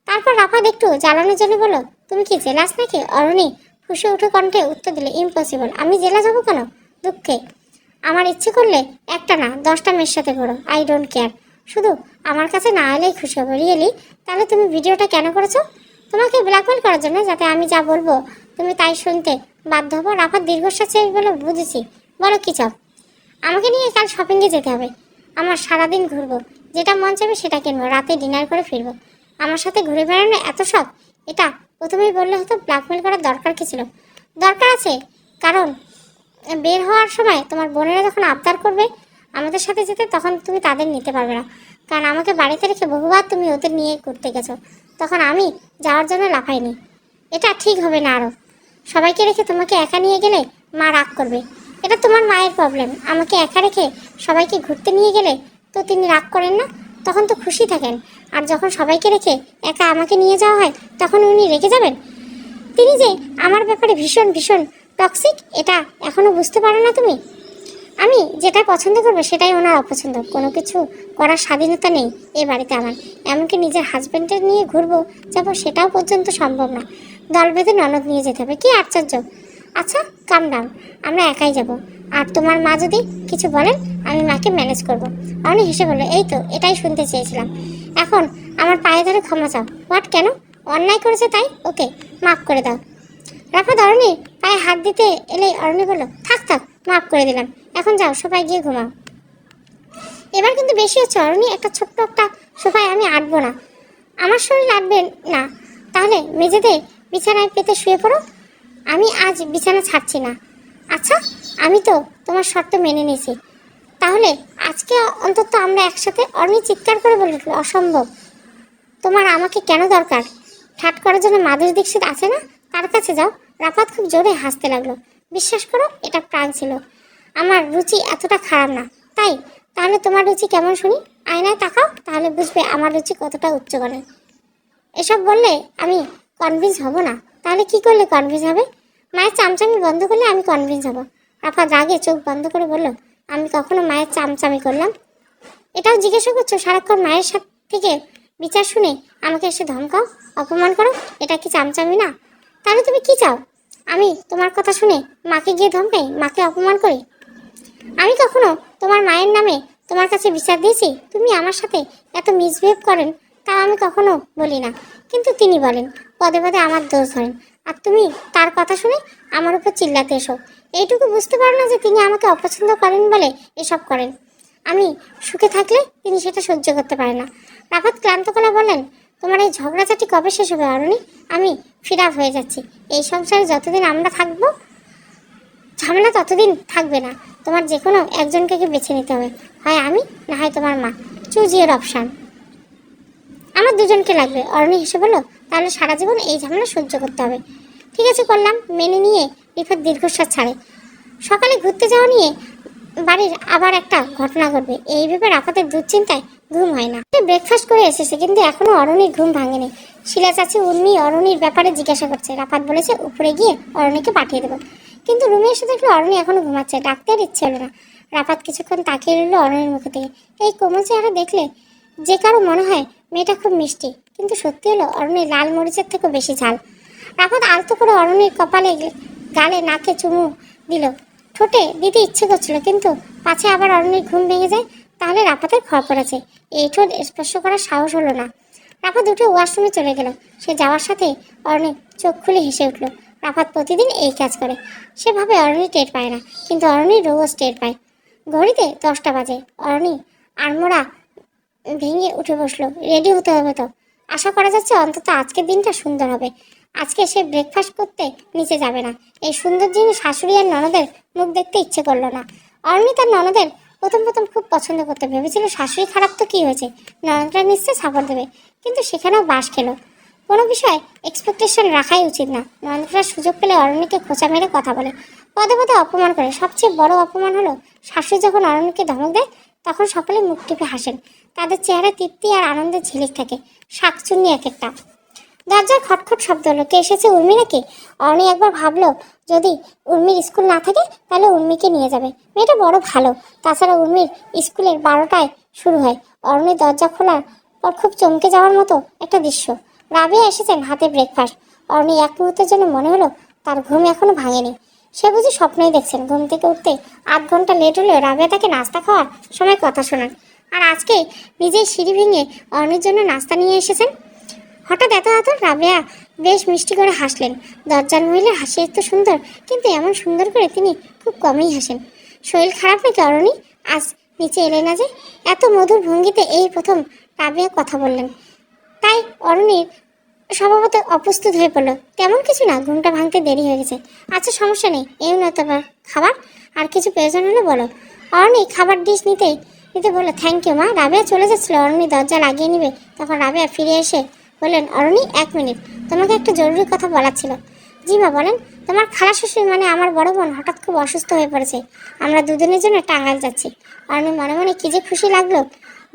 Speaker 1: তারপর রাফাত একটু জ্বালানোর জন্য বলল, তুমি কি জেলাস নাকি? অরণি ফুসে উঠে কণ্ঠে উত্তর দিলে, ইম্পসিবল। আমি জেলা যাবো কেন? দুঃখে আমার ইচ্ছে করলে একটা না 10টা মেয়ের সাথে ঘোরো, আই ডোন্ট কেয়ার। শুধু আমার কাছে না এলেই খুশি হবো। রিয়েলি? তাহলে তুমি ভিডিওটা কেন করেছো? তোমাকে ব্ল্যাকমেল করার জন্য, যাতে আমি যা বলবো তুমি তাই শুনতে বাধ্য হবো। রাফাত দীর্ঘশ্বাস ছেড়ে বলে, বুঝেছি, বলো কি চাও? আমাকে নিয়ে কাল শপিংয়ে যেতে হবে। আমার সারাদিন ঘুরবো, যেটা মন চাইবে সেটা কিনবো, রাতে ডিনার করে ফিরবো। আমার সাথে ঘুরে বেড়ানো এত শখ? এটা প্রথমেই বললে হতো। ব্ল্যাকমেল করার দরকার কি ছিল? দরকার আছে, কারণ বের হওয়ার সময় তোমার বোনেরা যখন আবদার করবে আমাদের সাথে যেতে, তখন তুমি তাদের নিতে পারবে না। কারণ আমাকে বাড়িতে রেখে বহুবার তুমি ওদের নিয়ে ঘুরতে গেছো, তখন আমি যাওয়ার জন্য লাফাইনি। এটা ঠিক হবে না। আরও সবাইকে রেখে তোমাকে একা নিয়ে গেলে মা রাগ করবে। এটা তোমার মায়ের প্রবলেম। আমাকে একা রেখে সবাইকে ঘুরতে নিয়ে গেলে তো তিনি রাগ করেন না, তখন তো খুশি থাকেন। আর যখন সবাইকে রেখে একা আমাকে নিয়ে যাওয়া হয় তখন উনি রেগে যাবেন। তিনি যে আমার ব্যাপারে ভীষণ ভীষণ টক্সিক, এটা এখনো বুঝতে পারো না তুমি? আমি যেটা পছন্দ করবো সেটাই ওনার অপছন্দ। কোনো কিছু করার স্বাধীনতা নেই এ বাড়িতে আমার। এমনকি নিজের হাজব্যান্ডের নিয়ে ঘুরবো যাবো সেটাও পর্যন্ত সম্ভব না। দল বেঁধে ননদ নিয়ে যেতে হবে, কি আশ্চর্য। আচ্ছা কাম ডাউন, আমরা একাই যাব। আর তোমার মা যদি কিছু বলেন আমি মাকে ম্যানেজ করবো। অনেক হেসে বললো, এই তো এটাই শুনতে চেয়েছিলাম। এখন আমার পায়ে ধরে ক্ষমা চাও। হোয়াট? কেন? অন্যায় করেছে তাই? ওকে, মাফ করে দাও। রাফাত অরণি পায়ে হাত দিতে এলে অরণি বলল, থাক থাক, মাফ করে দিলাম। এখন যাও, সবাই গিয়ে ঘুমাও। এবার কিন্তু বেশি হচ্ছে অরণি। একটা ছোট্ট একটা সোফায় আমি আটবো না, আমার শরীর আটবে না। তাহলে মেঝেতে বিছানায় পেতে শুয়ে পড়ো। আমি আজ বিছানা ছাড়ছি না। আচ্ছা, আমি তো তোমার শর্ত মেনে নিয়েছি। তাহলে আজকে অন্তত আমরা একসাথে। অরণি চিৎকার করে বলে উঠল, অসম্ভব। তোমার আমাকে কেন দরকার? ঠাট করার জন্য মাধুরী দীক্ষিত আছে না, তার কাছে যাও। রাফাত খুব জোরে হাসতে লাগলো। বিশ্বাস করো, এটা প্রাণ ছিল। আমার রুচি এতটা খারাপ না। তাই? তাহলে তোমার রুচি কেমন শুনি? আয়নায় তাকাও, তাহলে বুঝবে আমার রুচি কতটা উচ্চমানের। এসব বললে আমি কনভিন্স হব না। তাহলে কি করলে কনভিন্স হবে? মায়ের চামচামি বন্ধ করলে আমি কনভিন্স হব। রাফাত রাগে চোখ বন্ধ করে বলল, আমি কখনো মায়ের চামচামি করলাম? এটাও জিজ্ঞাসা করছো? সারাক্ষণ মায়ের সাথে থেকে বিচার শুনে আমাকে এসে ধমকাও, অপমান করো। এটা কি চামচামি না? তাহলে তুমি কি চাও? আমি তোমার কথা শুনে মাকে গিয়ে ধমকাই, মাকে অপমান করি? আমি কখনো তোমার মায়ের নামে তোমার কাছে বিচার দিয়েছি? তুমি আমার সাথে এত মিসবিহেভ করেন, তাও আমি কখনো বলি না, কিন্তু তিনি বলেন। পদে পদে আমার দোষ ধরেন, আর তুমি তার কথা শুনে আমার উপর চিল্লাতে এসো। এইটুকু বুঝতে পারো না যে তিনি আমাকে অপছন্দ করেন বলে এসব করেন? আমি সুখে থাকলে তিনি সেটা সহ্য করতে পারেন না। রাফাত ক্লান্ত গলা বললেন, তোমার এই ঝগড়াঝাটি কবে শেষ হবে অরণি? আমি ফিরাপ হয়ে যাচ্ছি। এই সংসারে যতদিন আমরা থাকবো ঝামেলা ততদিন থাকবে না। তোমার যে কোনো একজনকে বেছে নিতে হবে, হয় আমি না হয় তোমার মা। Choose your option. আমার দুজনকে লাগবে। অরণি হেসে বলল, তাহলে সারা জীবন এই ঝামেলা সহ্য করতে হবে। ঠিক আছে, করলাম। মেনে নিয়ে রিফাত দীর্ঘশ্বাস ছাড়ে। সকালে ঘুরতে যাওয়া নিয়ে বাড়ির আবার একটা ঘটনা ঘটবে, এই ভেবে রাফাতের দুশ্চিন্তায় ঘুম হয় না। ব্রেকফাস্ট করে এসেছে, কিন্তু এখনো অরণির ঘুম ভাঙেনি। শিলা চাচি উর্মি অরণির ব্যাপারে জিজ্ঞাসা করছে। রাফাত বলেছে উপরে গিয়ে অরণিকে পাঠিয়ে দেবো। কিন্তু রুমে এসে দেখলো অরণি এখনো ঘুমাচ্ছে। ডাকতে আর ইচ্ছে হলো না। রাফাত কিছুক্ষণ তাকিয়ে রইল অরণির মুখে থেকে। এই কোমল চেহারা দেখলে যে কারো মনে হয় মেয়েটা খুব মিষ্টি, কিন্তু সত্যি হলো অরণির লাল মরিচের থেকেও বেশি ঝাল। রাফাত আলতো করে অরণির কপালে, গালে, নাকে চুমু দিল। ঠোঁটে দিতে ইচ্ছে করছিল, কিন্তু পাছে আবার অরণির ঘুম ভেঙে যায়, তাহলে রাফাতের খবর আছে। এই ঠোঁট স্পর্শ করার সাহস হলো না। রাফাত উঠে ওয়াশরুমে চলে গেল। সে যাওয়ার সাথে অরণি চোখ খুলে হেসে উঠল। রাফাত প্রতিদিন এই কাজ করে। সে ভাবে অরণি টের পায় না, কিন্তু অরণি রোজ টের পায়। ঘড়িতে 10টা বাজে। অরণি আড়মোড়া ভেঙে উঠে বসলো। রেডি হতে হবে তো। আশা করা যাচ্ছে অন্তত আজকের দিনটা সুন্দর হবে। আজকে সে ব্রেকফাস্ট করতে নিচে যাবে না। এই সুন্দর জিনিস শাশুড়ি আর ননদের মুখ দেখতে ইচ্ছে করলো না। অরণি তার ননদের প্রথম প্রথম খুব পছন্দ করতে, ভেবেছিল শাশুড়ি খারাপ তো কি হয়েছে, ননদরা নিশ্চয় সাপোর্ট দেবে, কিন্তু সেখানেও বাস খেলো। কোনো বিষয়ে এক্সপেকটেশন রাখাই উচিত না। ননদরা সুযোগ পেলে অরণিকে খোঁচা মেরে কথা বলে, পদে পদে অপমান করে। সবচেয়ে বড় অপমান হলো শাশুড়ি যখন অরণিকে ধমক দেয় তখন সকলে মুখ টিপে হাসেন। তাদের চেহারা তৃপ্তি আর আনন্দের ঝিলিক থাকে, শাকচুন্নি এক একটা। দরজার খটখট শব্দ হলো, কে এসেছে? উর্মি নাকি? অরণি একবার ভাবলো যদি উর্মির স্কুল না থাকে তাহলে উর্মিকে নিয়ে যাবে, মেয়েটা বড় ভালো। তাছাড়া উর্মির স্কুলের 12টায় শুরু হয়। অরণির দরজা খোলার পর খুব চমকে যাওয়ার মতো একটা দৃশ্য। রাবিয়া এসেছেন, হাতে ব্রেকফাস্ট। অরণি এক মুহূর্তের জন্য মনে হলো তার ঘুম এখনো ভাঙেনি, সে বুঝি স্বপ্নই দেখছেন। ঘুম থেকে উঠতে 8 ঘন্টা লেট হলেও রাবিয়া তাকে নাস্তা খাওয়ার সময় কথা শোনান, আর আজকে নিজেই সিঁড়ি ভেঙে অরণির জন্য নাস্তা নিয়ে এসেছেন। হঠাৎ এত আদর! রাবেয়া বেশ মিষ্টি করে হাসলেন। দরজার মহিলার হাসি এত সুন্দর, কিন্তু এমন সুন্দর করে তিনি খুব কমই হাসেন। শরীর খারাপ নাকি অরণি? আজ নিচে এলে না যে? এত মধুর ভঙ্গিতে এই প্রথম রাবেয়া কথা বললেন, তাই অরণির স্বভাবত অপ্রস্তুত হয়ে পড়ল। তেমন কিছু না, ঘুমটা ভাঙতে দেরি হয়ে গেছে। আচ্ছা সমস্যা নেই, এই নয় তোমার খাবার, আর কিছু প্রয়োজন হলে বলো। অরণি খাবার ডিশ নিতে নিতে বললো, থ্যাংক ইউ মা। রাবেয়া চলে যাচ্ছিল, অরণি দরজা লাগিয়ে নিবে, তখন রাবেয়া ফিরে এসে বললেন, অরণি 1 মিনিট, তোমাকে একটা জরুরি কথা বলার ছিল। জি মা বলেন। তোমার খালা শ্বশুর মানে আমার বড় বোন হঠাৎ খুব অসুস্থ হয়ে পড়েছে, আমরা দুদিনের জন্য টাঙ্গাইল যাচ্ছি। অরণি মনে মনে কি যে খুশি লাগলো,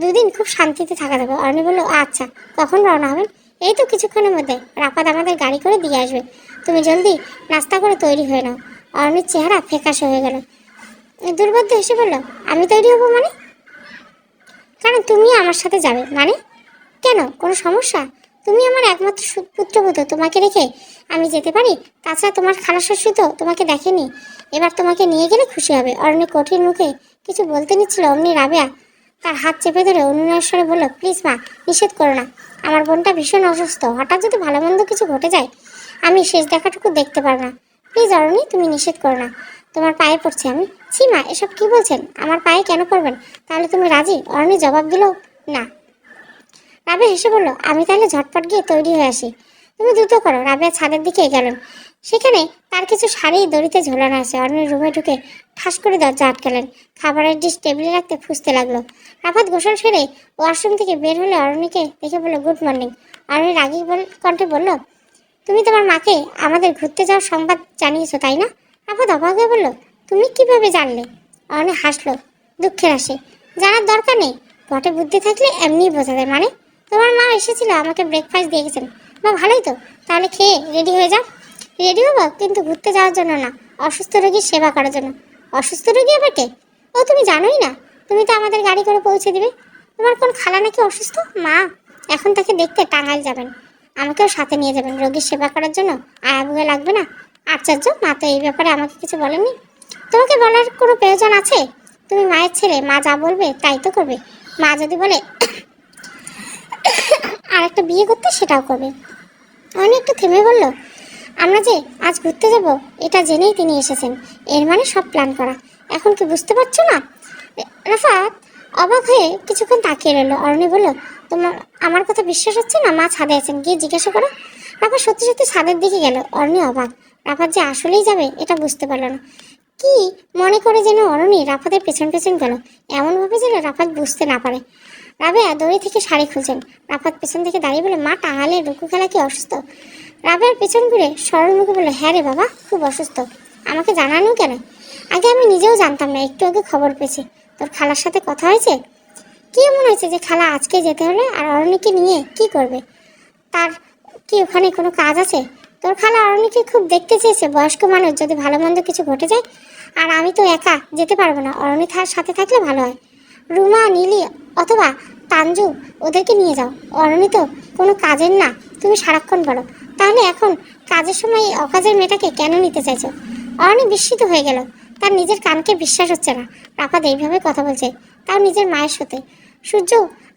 Speaker 1: 2 দিন খুব শান্তিতে থাকা যাবে। অরণি বলল, আচ্ছা কখন রওনা হবেন? এই তো কিছুক্ষণের মধ্যে, রাফাত আমাদের গাড়ি করে দিয়ে আসবে, তুমি জলদি নাস্তা করে তৈরি হয়ে নাও। অরণির চেহারা ফ্যাকাশে হয়ে গেল। দুর্বোধ্য হেসে বলল, আমি তৈরি হবো মানে? কারণ তুমি আমার সাথে যাবে। মানে? কেন, কোনো সমস্যা? তুমি আমার একমাত্র পুত্রবধূ, তোমাকে রেখে আমি যেতে পারি? তাছাড়া তোমার খালা শ্বশুর তো তোমাকে দেখেনি, এবার তোমাকে নিয়ে গেলে খুশি হবে। অরণি কঠিন মুখে কিছু বলতে নিচ্ছিল, অমনি রাবেয়া তার হাত চেপে ধরে অনুনয়ের স্বরে বলল, প্লিজ মা, নিষেধ করো না, আমার বোনটা ভীষণ অসুস্থ, হঠাৎ যদি ভালো মন্দ কিছু ঘটে যায় আমি শেষ দেখাটুকু দেখতে পারবো না। প্লিজ অরণি, তুমি নিষেধ করো না, তোমার পায়ে পড়ছি আমি। ছি মা, এসব কি বলছেন? আমার পায়ে কেন পড়বেন? তাহলে তুমি রাজি? অরণি জবাব দিল, না। রাবেয়া হেসে বলল, আমি তাহলে ঝটপট গিয়ে তৈরি হয়ে আসি, তুমি দ্রুত করো। রাবেয়া ছাদের দিকে গেলেন, সেখানে তার কিছু শাড়ি দড়িতে ঝোলানো আছে। অরণির রুমে ঢুকে ঠাস করে দরজা আটকালেন, খাবারের ডিশ টেবিলে রাখতে ফুঁসতে লাগলো। রাফাত গোসল সেরে ওয়াশরুম থেকে বের হলে অরণিকে দেখে বলল, গুড মর্নিং। অরণি রাগী কণ্ঠে বলল, তুমি তোমার মাকে আমাদের ঘুরতে যাওয়ার সংবাদ জানিয়েছো তাই না? রাফাত অবাক হয়ে বলল, তুমি কিভাবে জানলে? অরণি হাসলো, দুঃখের হাসি। জানার দরকার নেই, ঘটে বুদ্ধি থাকলে এমনিই বোঝা যায়। মানে? তোমার মা এসেছিল, আমাকে ব্রেকফাস্ট দিয়ে গেছেন। বা ভালোই তো, তাহলে খেয়ে রেডি হয়ে যাও। রেডি হবো, কিন্তু ঘুরতে যাওয়ার জন্য না, অসুস্থ রোগীর সেবা করার জন্য। অসুস্থ রোগী আবার কে? ও তুমি জানোই না, তুমি তো আমাদের গাড়ি করে পৌঁছে দিবে। তোমার কোন খালা নাকি অসুস্থ? মা এখন তাকে দেখতে টাঙ্গাইল যাবেন, আমাকেও সাথে নিয়ে যাবেন রোগীর সেবা করার জন্য। আয়াবুয়া লাগবে না? আশ্চর্য, মা তো এই ব্যাপারে আমাকে কিছু বলেননি। তোমাকে বলার কোনো প্রয়োজন আছে? তুমি মায়ের ছেলে, মা যা বলবে তাই তো করবে। মা যদি বলে আর একটা বিয়ে করতে, সেটাও করবে। অনেক একটু থেমে বলল, আমরা যে আজ ঘুরতে যাব এটা জেনেই তিনি এসেছেন, এর মানে সব প্ল্যান করা। এখন কি বুঝতে পারছো না? রাফাত অবাক হয়ে কিছুক্ষণ তাকিয়ে রইল। অরণি বলল, তোমার আমার কথা বিশ্বাস হচ্ছে না? মা ছাদে আছেন, গিয়ে জিজ্ঞাসা করো। রাফাত সত্যি সত্যি ছাদের দিকে গেল। অরণি অবাক, রাফাত যে আসলেই যাবে এটা বুঝতে পারল না। কি মনে করে যেন অরণি রাফাতের পেছন পেছন গেল, এমনভাবে যেন রাফাত বুঝতে না পারে। রাবেয়া দড়ি থেকে শাড়ি খুঁজছেন, রাফাত পেছন থেকে দাঁড়িয়ে বলে, মা টাঙালে রুকু খেলা কি অসুস্থ? রাবেয়ার পেছন ঘুরে সরল মুখে বলল, হ্যাঁ রে বাবা, খুব অসুস্থ। আমাকে জানানো কেন? আগে আমি নিজেও জানতাম না, একটু আগে খবর পেয়েছি। তোর খালার সাথে কথা হয়েছে? কি মনে হয়েছে যে খালা আজকে যেতে হলে? আর অরণিকে নিয়ে কি করবে? তার কি ওখানে কোনো কাজ আছে? তোর খালা অরণিকে খুব দেখতে চেয়েছে, বয়স্ক মানুষ, যদি ভালো মন্দ কিছু ঘটে যায়। আর আমি তো একা যেতে পারবো না, অরণি সাথে থাকলে ভালো হয়। রুমা, নীলি অথবা তানজু, ওদেরকে নিয়ে যাও। অরণি তো কোনো কাজের না, তুমি সারাক্ষণ বলো। তাহলে এখন কাজের সময় এই অকাজের মেয়েটাকে কেন নিতে চাইছো? অরণি বিস্মিত হয়ে গেল, তার নিজের কানকে বিশ্বাস হচ্ছে না। রাফাত এইভাবে কথা বলছে, তাও নিজের মায়ের সাথে। সূর্য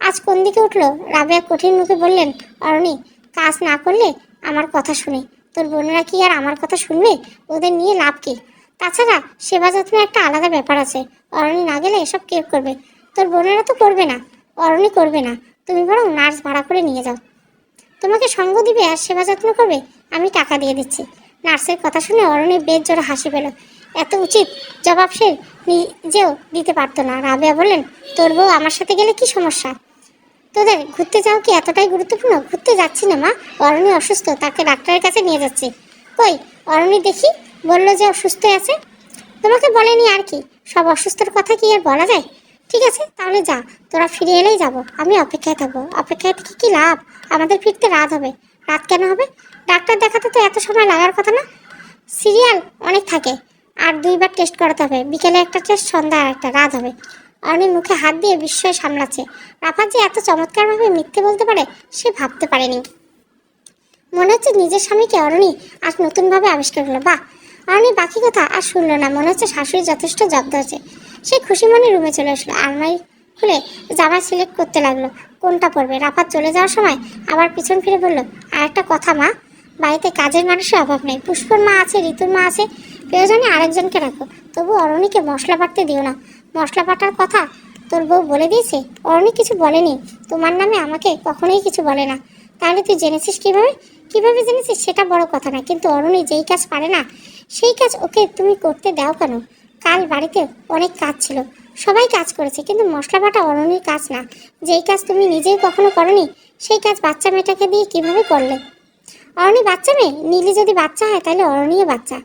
Speaker 1: আজ কোন দিকে উঠলো? রাবেয়া কঠিন মুখে বললেন, অরণি কাজ না করলে আমার কথা শুনে তোর বোনেরা কি আর আমার কথা শুনবে? ওদের নিয়ে লাভ কি? তাছাড়া সেবা যত্ন একটা আলাদা ব্যাপার আছে, অরণি না গেলে এসব কে করবে? তোর বোনেরা তো করবে না, অরণি করবে না, তুমি বরং নার্স ভাড়া করে নিয়ে যাও, তোমাকে সঙ্গ দিবে আর সেবা যত্ন করবে। আমি টাকা দিয়ে দিচ্ছি। নার্সের কথা শুনে অরণির বেশ জোরে হাসি পেল। এত উচিত জবাব সে নিজেও দিতে পারতো না। রাবেয়া বললেন, তোর বউ আমার সাথে গেলে কি সমস্যা? তোদের ঘুরতে যাও কি এতটাই গুরুত্বপূর্ণ? ঘুরতে যাচ্ছি না মা, অরণি অসুস্থ, তাকে ডাক্তারের কাছে নিয়ে যাচ্ছি। কই অরণি দেখি, বললো যে অসুস্থ আছে। তোমাকে বলেনি আর কি, সব অসুস্থর কথা কি আর বলা যায়? ঠিক আছে তাহলে যা, তোরা ফিরে এলেই যাব, আমি অপেক্ষায় থাকবো। অপেক্ষায় থেকে কি লাভ? আমাদের ফিরতে রাত হবে। রাত কেন হবে? ডাক্তার দেখাতে তো এত সময় লাগার কথা না। সিরিয়াল অনেক থাকে, আর 2বার টেস্ট করাতে হবে। বিকেলে একটা টেস্ট, সন্ধ্যায় একটা, রাত হবে। অর্ণি মুখে হাত দিয়ে বিস্ময় সামলাচ্ছে। রাফাত যে এত চমৎকারভাবে মিথ্যে বলতে পারে সে ভাবতে পারেনি। মনে হচ্ছে নিজের স্বামীকে অরণি আজ নতুনভাবে আবিষ্কার করলো। বাহ! অরণি বাকি কথা আর শুনলো না। মনে হচ্ছে শাশুড়ি যথেষ্ট জব্দ হয়েছে। সে খুশি মনে রুমে চলে আসলো। আলমারি খুলে জামা সিলেক্ট করতে লাগলো কোনটা পরবে। রাফাত চলে যাওয়ার সময় আবার পিছন ফিরে বলল, আর একটা কথা মা, বাড়িতে কাজের মানুষের অভাব নেই। পুষ্পর মা আছে, ঋতুর মা আছে, প্রয়োজনে আরেকজনকে রাখো। তবু অরণিকে মশলা বাটতে দিও না। মশলা বাটার কথা তোর বউ বলে দিয়েছে? অরণি কিছু বলেনি, তোমার নামে আমাকে কখনোই কিছু বলে না। তাহলে তুই জেনেছিস কিভাবে? কিভাবে জেনেছিস সেটা বড় কথা না, কিন্তু অরণি যেই কাজ পারে না সেই কাজ ওকে তুমি করতে দাও কেন? কাল বাড়িতে অনেক কাজ ছিল, সবাই কাজ করেছে, কিন্তু মশলা বাটা অরণির কাজ না। যেই কাজ তুমি নিজেই কখনো করনি সেই কাজ বাচ্চা মেয়েটাকে দিয়ে কিভাবে করলে? অরণি বাচ্চা মেয়ে? নীলি যদি বাচ্চা হয় তাহলে অরণিও বাচ্চা।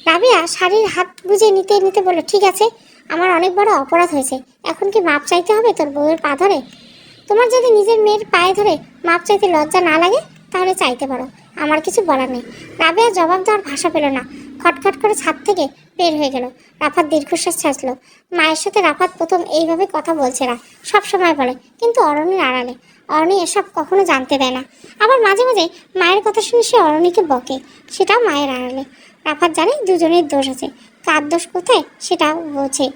Speaker 1: রাবেয়া শাড়ির হাত বুঝে নিতে নিতে বলল, ঠিক আছে, আমার অনেক বড় অপরাধ হয়েছে। এখন কি মাপ চাইতে হবে তোর বউয়ের পা ধরে? তোমার যদি নিজের মেয়ের পায়ে ধরে মাপ চাইতে লজ্জা না লাগে তাহলে চাইতে পারো, আমার কিছু বলার নেই। রাবেয়া জবাব দেওয়ার ভাষা পেল না, খটখট করে ছাদ থেকে বের হয়ে গেল। রাফাত দীর্ঘশ্বাস ছাড়ল। মায়ের সাথে রাফাত প্রথম এইভাবে কথা বলছে না, সব সময় বলে, কিন্তু অরণির আড়ালে। অরণি এসব কখনো জানতে দেয় না। আবার মাঝে মাঝে মায়ের কথা শুনে সে অরণিকে বকে, সেটাও মায়ের আড়ালে। রাফাত জানে দুজনের দোষ আছে, কার দোষ কোথায় সেটাও বোঝে,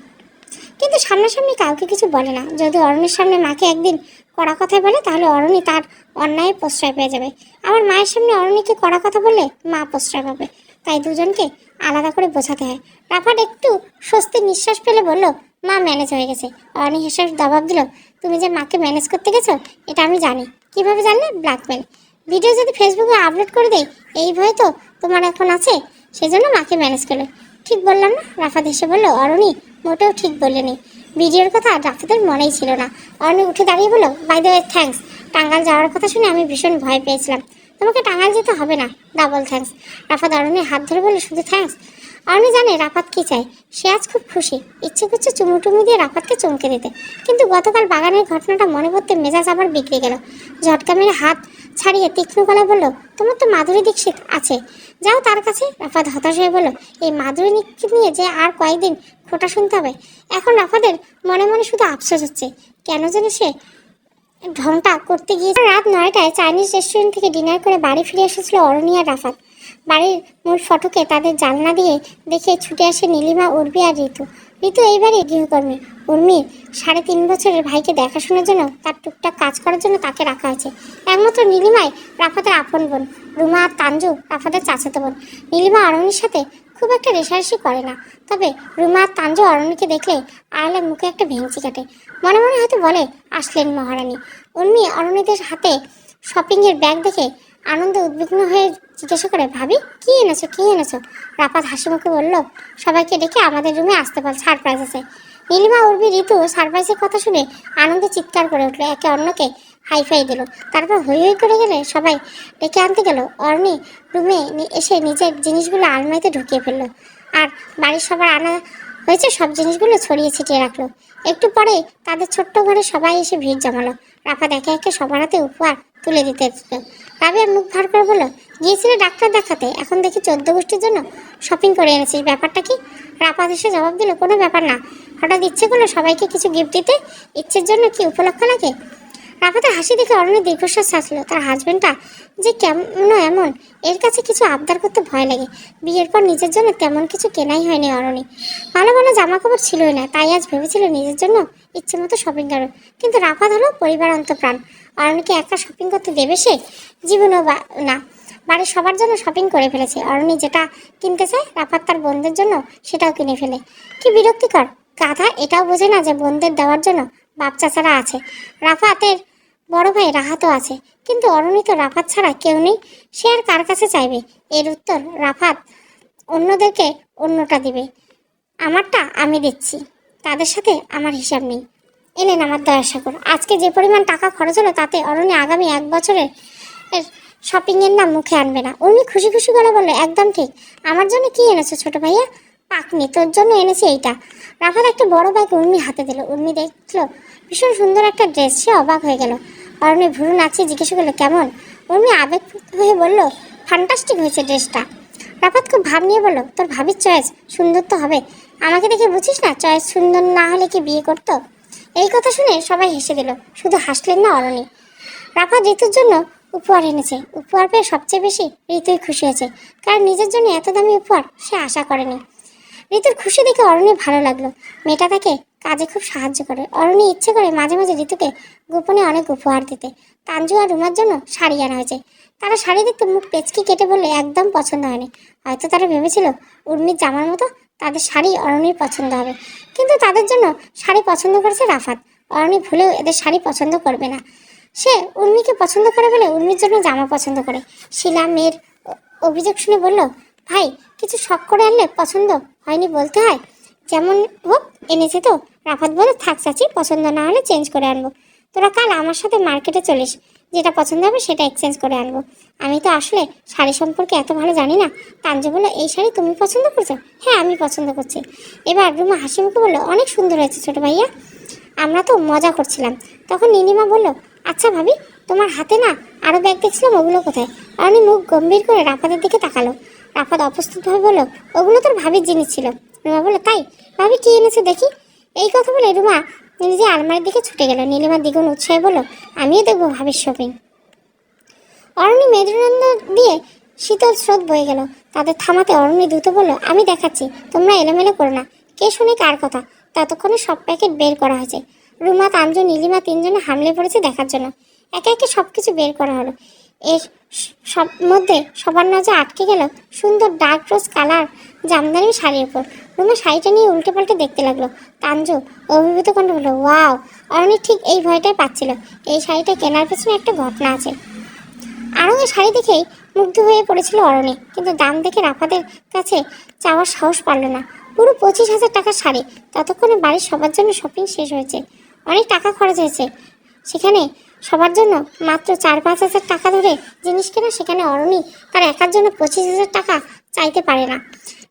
Speaker 1: কিন্তু সামনাসামনি কাউকে কিছু বলে না। যদি অরণির সামনে মাকে একদিন কড়া কথায় বলে তাহলে অরণি তার অন্যায় প্রশ্রয় পেয়ে যাবে। আমার মায়ের সামনে অরণিকে কড়া কথা বললে মা প্রশ্রয় পাবে, তাই দুজনকে আলাদা করে বোঝাতে হয়। রাফাত একটু স্বস্তির নিঃশ্বাস ফেলে বলল, মা ম্যানেজ হয়ে গেছে। অরণি হেসে জবাব দিল, তুমি যে মাকে ম্যানেজ করতে গেছো এটা আমি জানি। কিভাবে জানলে? ব্ল্যাকমেল। ভিডিও যদি ফেসবুকে আপলোড করে দেয় এই ভয় তো তোমার এখন আছে, সেজন্য মাকে ম্যানেজ করলে। ঠিক বললাম না? রাফাত হেসে বলল, অরণি মোটেও ঠিক বললেনি। ভিডিওর কথা রাফাতের মনেই ছিল না। অরণি উঠে দাঁড়িয়ে বলল, বাই দ্য ওয়ে থ্যাঙ্কস। টাঙ্গাল যাওয়ার কথা শুনে আমি ভীষণ ভয় পেয়েছিলাম, তোমাকে টাঙ্গাল যেতে হবে না, ডাবল থ্যাঙ্কস। রাফাত অরণির হাত ধরে বলল, শুধু থ্যাঙ্কস? অরণি জানে রাফাত কি চায়। সে আজ খুব খুশি, ইচ্ছে করছে চুমুটুমু দিয়ে রাফাতকে চমকে দিতে, কিন্তু গতকাল বাগানের ঘটনাটা মনে পড়তে মেজাজ আবার বিগড়ে গেল। ঝটকা মেরে হাত ছাড়িয়ে তীক্ষ্ণ গলায় বলল, তোমার তো মাধুরী দীক্ষিত আছে, যাও তার কাছে। রাফাত হতাশ হয়ে বলল, এই মাধুরী দীক্ষিত নিয়ে যে আর কয়েকদিন খোটা শুনতে হবে। এখন রাফাতের মনে মনে শুধু আফসোস হচ্ছে, কেন যেন সে ঢংটা করতে গিয়ে। রাত 9টায় চাইনিজ রেস্টুরেন্ট থেকে ডিনার করে বাড়ি ফিরে এসেছিল অরণি আর রাফাত। বাড়ির মূল ফটকে তাদের জানলা দিয়ে দেখে ছুটে আসে নীলিমা, উর্মি আর ঋতু। ঋতু এইবারই গৃহকর্মী। উর্মির 3.5 বছরের ভাইকে দেখাশোনার জন্য, তার টুকটাক কাজ করার জন্য তাকে রাখা হয়েছে। একমাত্র নীলিমাই রাফাতের আপন বোন। রুমা আর তাঞ্জু রাফাতের চাচাতো বোন। নীলিমা অরণির সাথে খুব একটা রেশারেশি করে না, তবে রুমা আর তাঞ্জু অরণিকে দেখলে আড়ালে মুখে একটা ভেঙচি কাটে। মনে মনে হয়তো বলে, আসলেন মহারানী। উর্মি অরণিদের হাতে শপিংয়ের ব্যাগ দেখে আনন্দে উদ্বিগ্ন হয়ে জিজ্ঞাসা করে, ভাবি কি এনেছো, কি এনেছো? রাফাত হাসি মুখে বলল, সবাইকে ডেকে আমাদের রুমে আসতে বল, সারপ্রাইজ আছে। নীলিমা, উর্মি, ঋতু সারপ্রাইজের কথা শুনে আনন্দে চিৎকার করে উঠলো, একে অন্যকে হাইফাই দিল। তারপর হই হই করে গেলে সবাই ডেকে আনতে গেল। অরণি রুমে এসে নিজের জিনিসগুলো আলমারিতে ঢুকিয়ে ফেললো, আর বাড়ির সবার আনা হয়েছে সব জিনিসগুলো ছড়িয়ে ছিটিয়ে রাখলো। একটু পরে তাদের ছোট্ট ঘরে সবাই এসে ভিড় জমালো। রাফাত একে একে সবার হাতে উপহার তুলে দিতে দিল। রাবেয়া মুখ ভার করে বলল, গিয়েছিলে ডাক্তার দেখাতে, এখন দেখি 14 গোষ্ঠীর জন্য শপিং করে এনেছিস, ব্যাপারটা কি? রাফাত এসে জবাব দিল, কোনো ব্যাপার না, হঠাৎ ইচ্ছে করলো সবাইকে কিছু গিফট দিতে। ইচ্ছের জন্য কি উপলক্ষ লাগে? রাফাতের হাসি দেখে অরণির দীর্ঘশ্বাস ছাড়ছিল। তার হাজবেন্ডটা যে কেমন এমন, এর কাছে কিছু আবদার করতে ভয় লাগে। বিয়ের পর নিজের জন্য তেমন কিছু কেনাই হয়নি অরণি, ভালো ভালো জামা কাপড় ছিলই না, তাই আজ ভেবেছিল নিজের জন্য ইচ্ছে মতো শপিং করবে। কিন্তু রাফাত হলো পরিবার অন্তঃপ্রাণ, অরণিকে একা শপিং করতে দেবে সে? জীবনও না। বাড়ির সবার জন্য শপিং করে ফেলেছে। অরণি যেটা কিনতে চায় রাফাত তার বোনদের জন্য সেটাও কিনে ফেলে। কি বিরক্তিকর! গাধা এটাও বোঝে না যে বোনদের দেওয়ার জন্য বাপ চাচারা আছে। রাফাতের বড় ভাই রাহাতও আছে, কিন্তু অরুণী তো রাফাত ছাড়া কেউ নেই, সে আর কার কাছে চাইবে? এর উত্তর রাফাত অন্যদেরকে অন্যটা দিবে, আমারটা আমি দিচ্ছি, তাদের সাথে আমার হিসাব নেই। এলেন আমার দয়াসাগর, আজকে যে পরিমাণ টাকা খরচ হলো তাতে অরুণী আগামী 1 বছরের শপিংয়ের নাম মুখে আনবে না। উর্মি খুশি খুশি গলা বলল, একদম ঠিক। আমার জন্য কি এনেছো ছোট ভাইয়া? পাকনি, তোর জন্য এনেছি এইটা। রাফাত একটা বড় ব্যাগ উর্মির হাতে দিল। উর্মি দেখলো ভীষণ সুন্দর একটা ড্রেস, সে অবাক হয়ে গেল। অরুণী ভুরু নাচিয়ে জিজ্ঞেস করলো, কেমন? উর্মি আবেগ হয়ে বলল, ফ্যান্টাস্টিক হয়েছে ড্রেসটা। রাফাত খুব ভাব নিয়ে বলল, তোর ভাবির চয়েস সুন্দর তো হবে, আমাকে দেখে বুঝিস না চয়েস সুন্দর না হলে কি বিয়ে করতো? এই কথা শুনে সবাই হেসে দিল, শুধু হাসলেন না অরুণী। রাফাত ঋতুর জন্য উপহার এনেছে, উপহার পেয়ে সবচেয়ে বেশি ঋতুই খুশি হয়েছে, কারণ নিজের জন্য এত দামি উপহার সে আশা করেনি। ঋতুর খুশি দেখে অরুণীর ভালো লাগলো, মেয়েটা তাকে কাজে খুব সাহায্য করে। অরুণী ইচ্ছে করে মাঝে মাঝে ঋতুকে গোপনে অনেক উপহার দিতে। তানজু আর রুমার জন্য শাড়ি আনা হয়েছে। তারা শাড়ি দেখতে মুখ পেচকি কেটে বললে একদম পছন্দ হয়নি। হয়তো তারা ভেবেছিল উর্মির জামার মতো তাদের শাড়ি অরুণীর পছন্দ হবে, কিন্তু তাদের জন্য শাড়ি পছন্দ করেছে রাফাত। অরুণী ভুলেও এদের শাড়ি পছন্দ করবে না, সে উর্মিকে পছন্দ করে বলে উর্মির জন্য জামা পছন্দ করে। শিলা মেয়ের অভিযোগ শুনে বলল, ভাই কিছু শখ করে আনলে পছন্দ হয়নি বলতে হয়, যেমন হোক এনেছে তো। রাফাত বলে, থাক চাচি, পছন্দ না হলে চেঞ্জ করে আনবো। তোরা কাল আমার সাথে মার্কেটে চলিস, যেটা পছন্দ হবে সেটা এক্সচেঞ্জ করে আনবো। আমি তো আসলে শাড়ি সম্পর্কে এত ভালো জানি না। তানজু বলল, এই শাড়ি তুমি পছন্দ করছো? হ্যাঁ আমি পছন্দ করছি। এবার রুমা হাসি মুখে বললো, অনেক সুন্দর হয়েছে ছোট ভাইয়া, আমরা তো মজা করছিলাম। তখন নীলিমা বলল, আচ্ছা ভাবি, তোমার হাতে না আরো ব্যাগ দেখছিলাম, ওগুলো কোথায়? অরুণী মুখ গম্ভীর করে রাফাতের দিকে তাকালো। রাফাত অপ্রস্তুতভাবে বলল, ওগুলো তোর ভাবির জিনিস ছিল। রুমা বলল, তাই? ভাবি কি এনেছে দেখি। এই কথা বলে রুমা নিজে আলমারির দিকে ছুটে গেল। নীলিমা দ্বিগুণ উৎসাহে বলল, আমিও দেখবো ভাবির শপিং। অরুণী মেরুদণ্ড দিয়ে শীতল স্রোত বয়ে গেল। তাদের থামাতে অরুণী দ্রুত বলল, আমি দেখাচ্ছি, তোমরা এলোমেলো করো না। কে শুনে কার কথা? ততক্ষণে সব প্যাকেট বের করা হয়েছে। রুমা, তানজু, নীলিমা তিনজনে হামলে পড়েছে দেখার জন্য। একে একে সব কিছু বের করা হলো। এর সব মধ্যে সবার নজর আটকে গেল সুন্দর ডার্ক রোজ কালার জামদানি শাড়ির উপর। রুমা শাড়িটা নিয়ে উল্টে পাল্টে দেখতে লাগলো। তানজু অভিভূত কণ্ঠে বলল, ওয়াও! অরুণী ঠিক এই ভয়টাই পাচ্ছিল, এই শাড়িটা কেনার পেছনে একটা ঘটনা আছে। আরও এই শাড়ি দেখেই মুগ্ধ হয়ে পড়েছিল অরণি, কিন্তু দাম দেখে রাফাদের কাছে চাওয়ার সাহস পারল না। পুরো 25,000 টাকার শাড়ি। ততক্ষণে বাড়ির সবার জন্য শপিং শেষ হয়েছে, অনেক টাকা খরচ হয়েছে। সেখানে সবার জন্য মাত্র 4-5 হাজার টাকা ধরে জিনিস কেনা, সেখানে অরণি তার একার জন্য 25,000 টাকা চাইতে পারে না।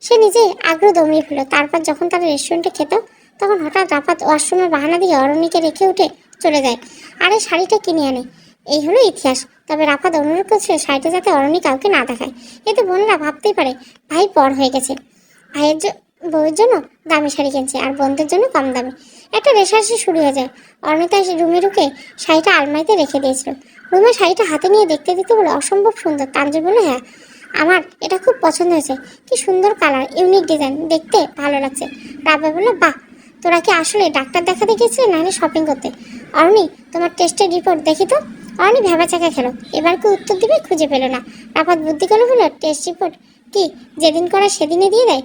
Speaker 1: সে নিজে আগ্রহ দমিয়ে ফেলল। তারপর যখন তারা রেস্টুরেন্টে খেত, তখন হঠাৎ রাফাত ওয়াশরুমের বাহানা দিয়ে অরণিকে রেখে উঠে চলে যায়, আর এই শাড়িটা কিনে আনে। এই হলো ইতিহাস। তবে রাফাত অনুরোধ করছে শাড়িটা যাতে অরণি কাউকে না দেখায়, এতে বোনেরা ভাবতেই পারে ভাই পর হয়ে গেছে। ভাইয়ের বউয়ের জন্য দামি শাড়ি কিনছে আর বোনদের জন্য কম দামি। একটা রেশারেশি শুরু হয়ে যায়। অরণিতা এসে রুমে ঢুকে শাড়িটা আলমারিতে রেখে দিয়েছিল। রুমে শাড়িটা হাতে নিয়ে দেখতে দেখতে বলে, অসম্ভব সুন্দর। তানজু বলে, হ্যাঁ আমার এটা খুব পছন্দ হয়েছে, কি সুন্দর কালার, ইউনিক ডিজাইন, দেখতে ভালো লাগছে। রাবেয়া বলল, বাহ, তোরা কি আসলে ডাক্তার দেখাতে গেছিলে নাহলে শপিং করতে? অরণি, তোমার টেস্টের রিপোর্ট দেখি তো। অরণি ভেবাচাকা খেলো, এবার কি উত্তর দিবে খুঁজে পেল না। রাফাত বুদ্ধি করে বলল, টেস্ট রিপোর্ট কি যেদিন করা সেদিনে দিয়ে দেয়?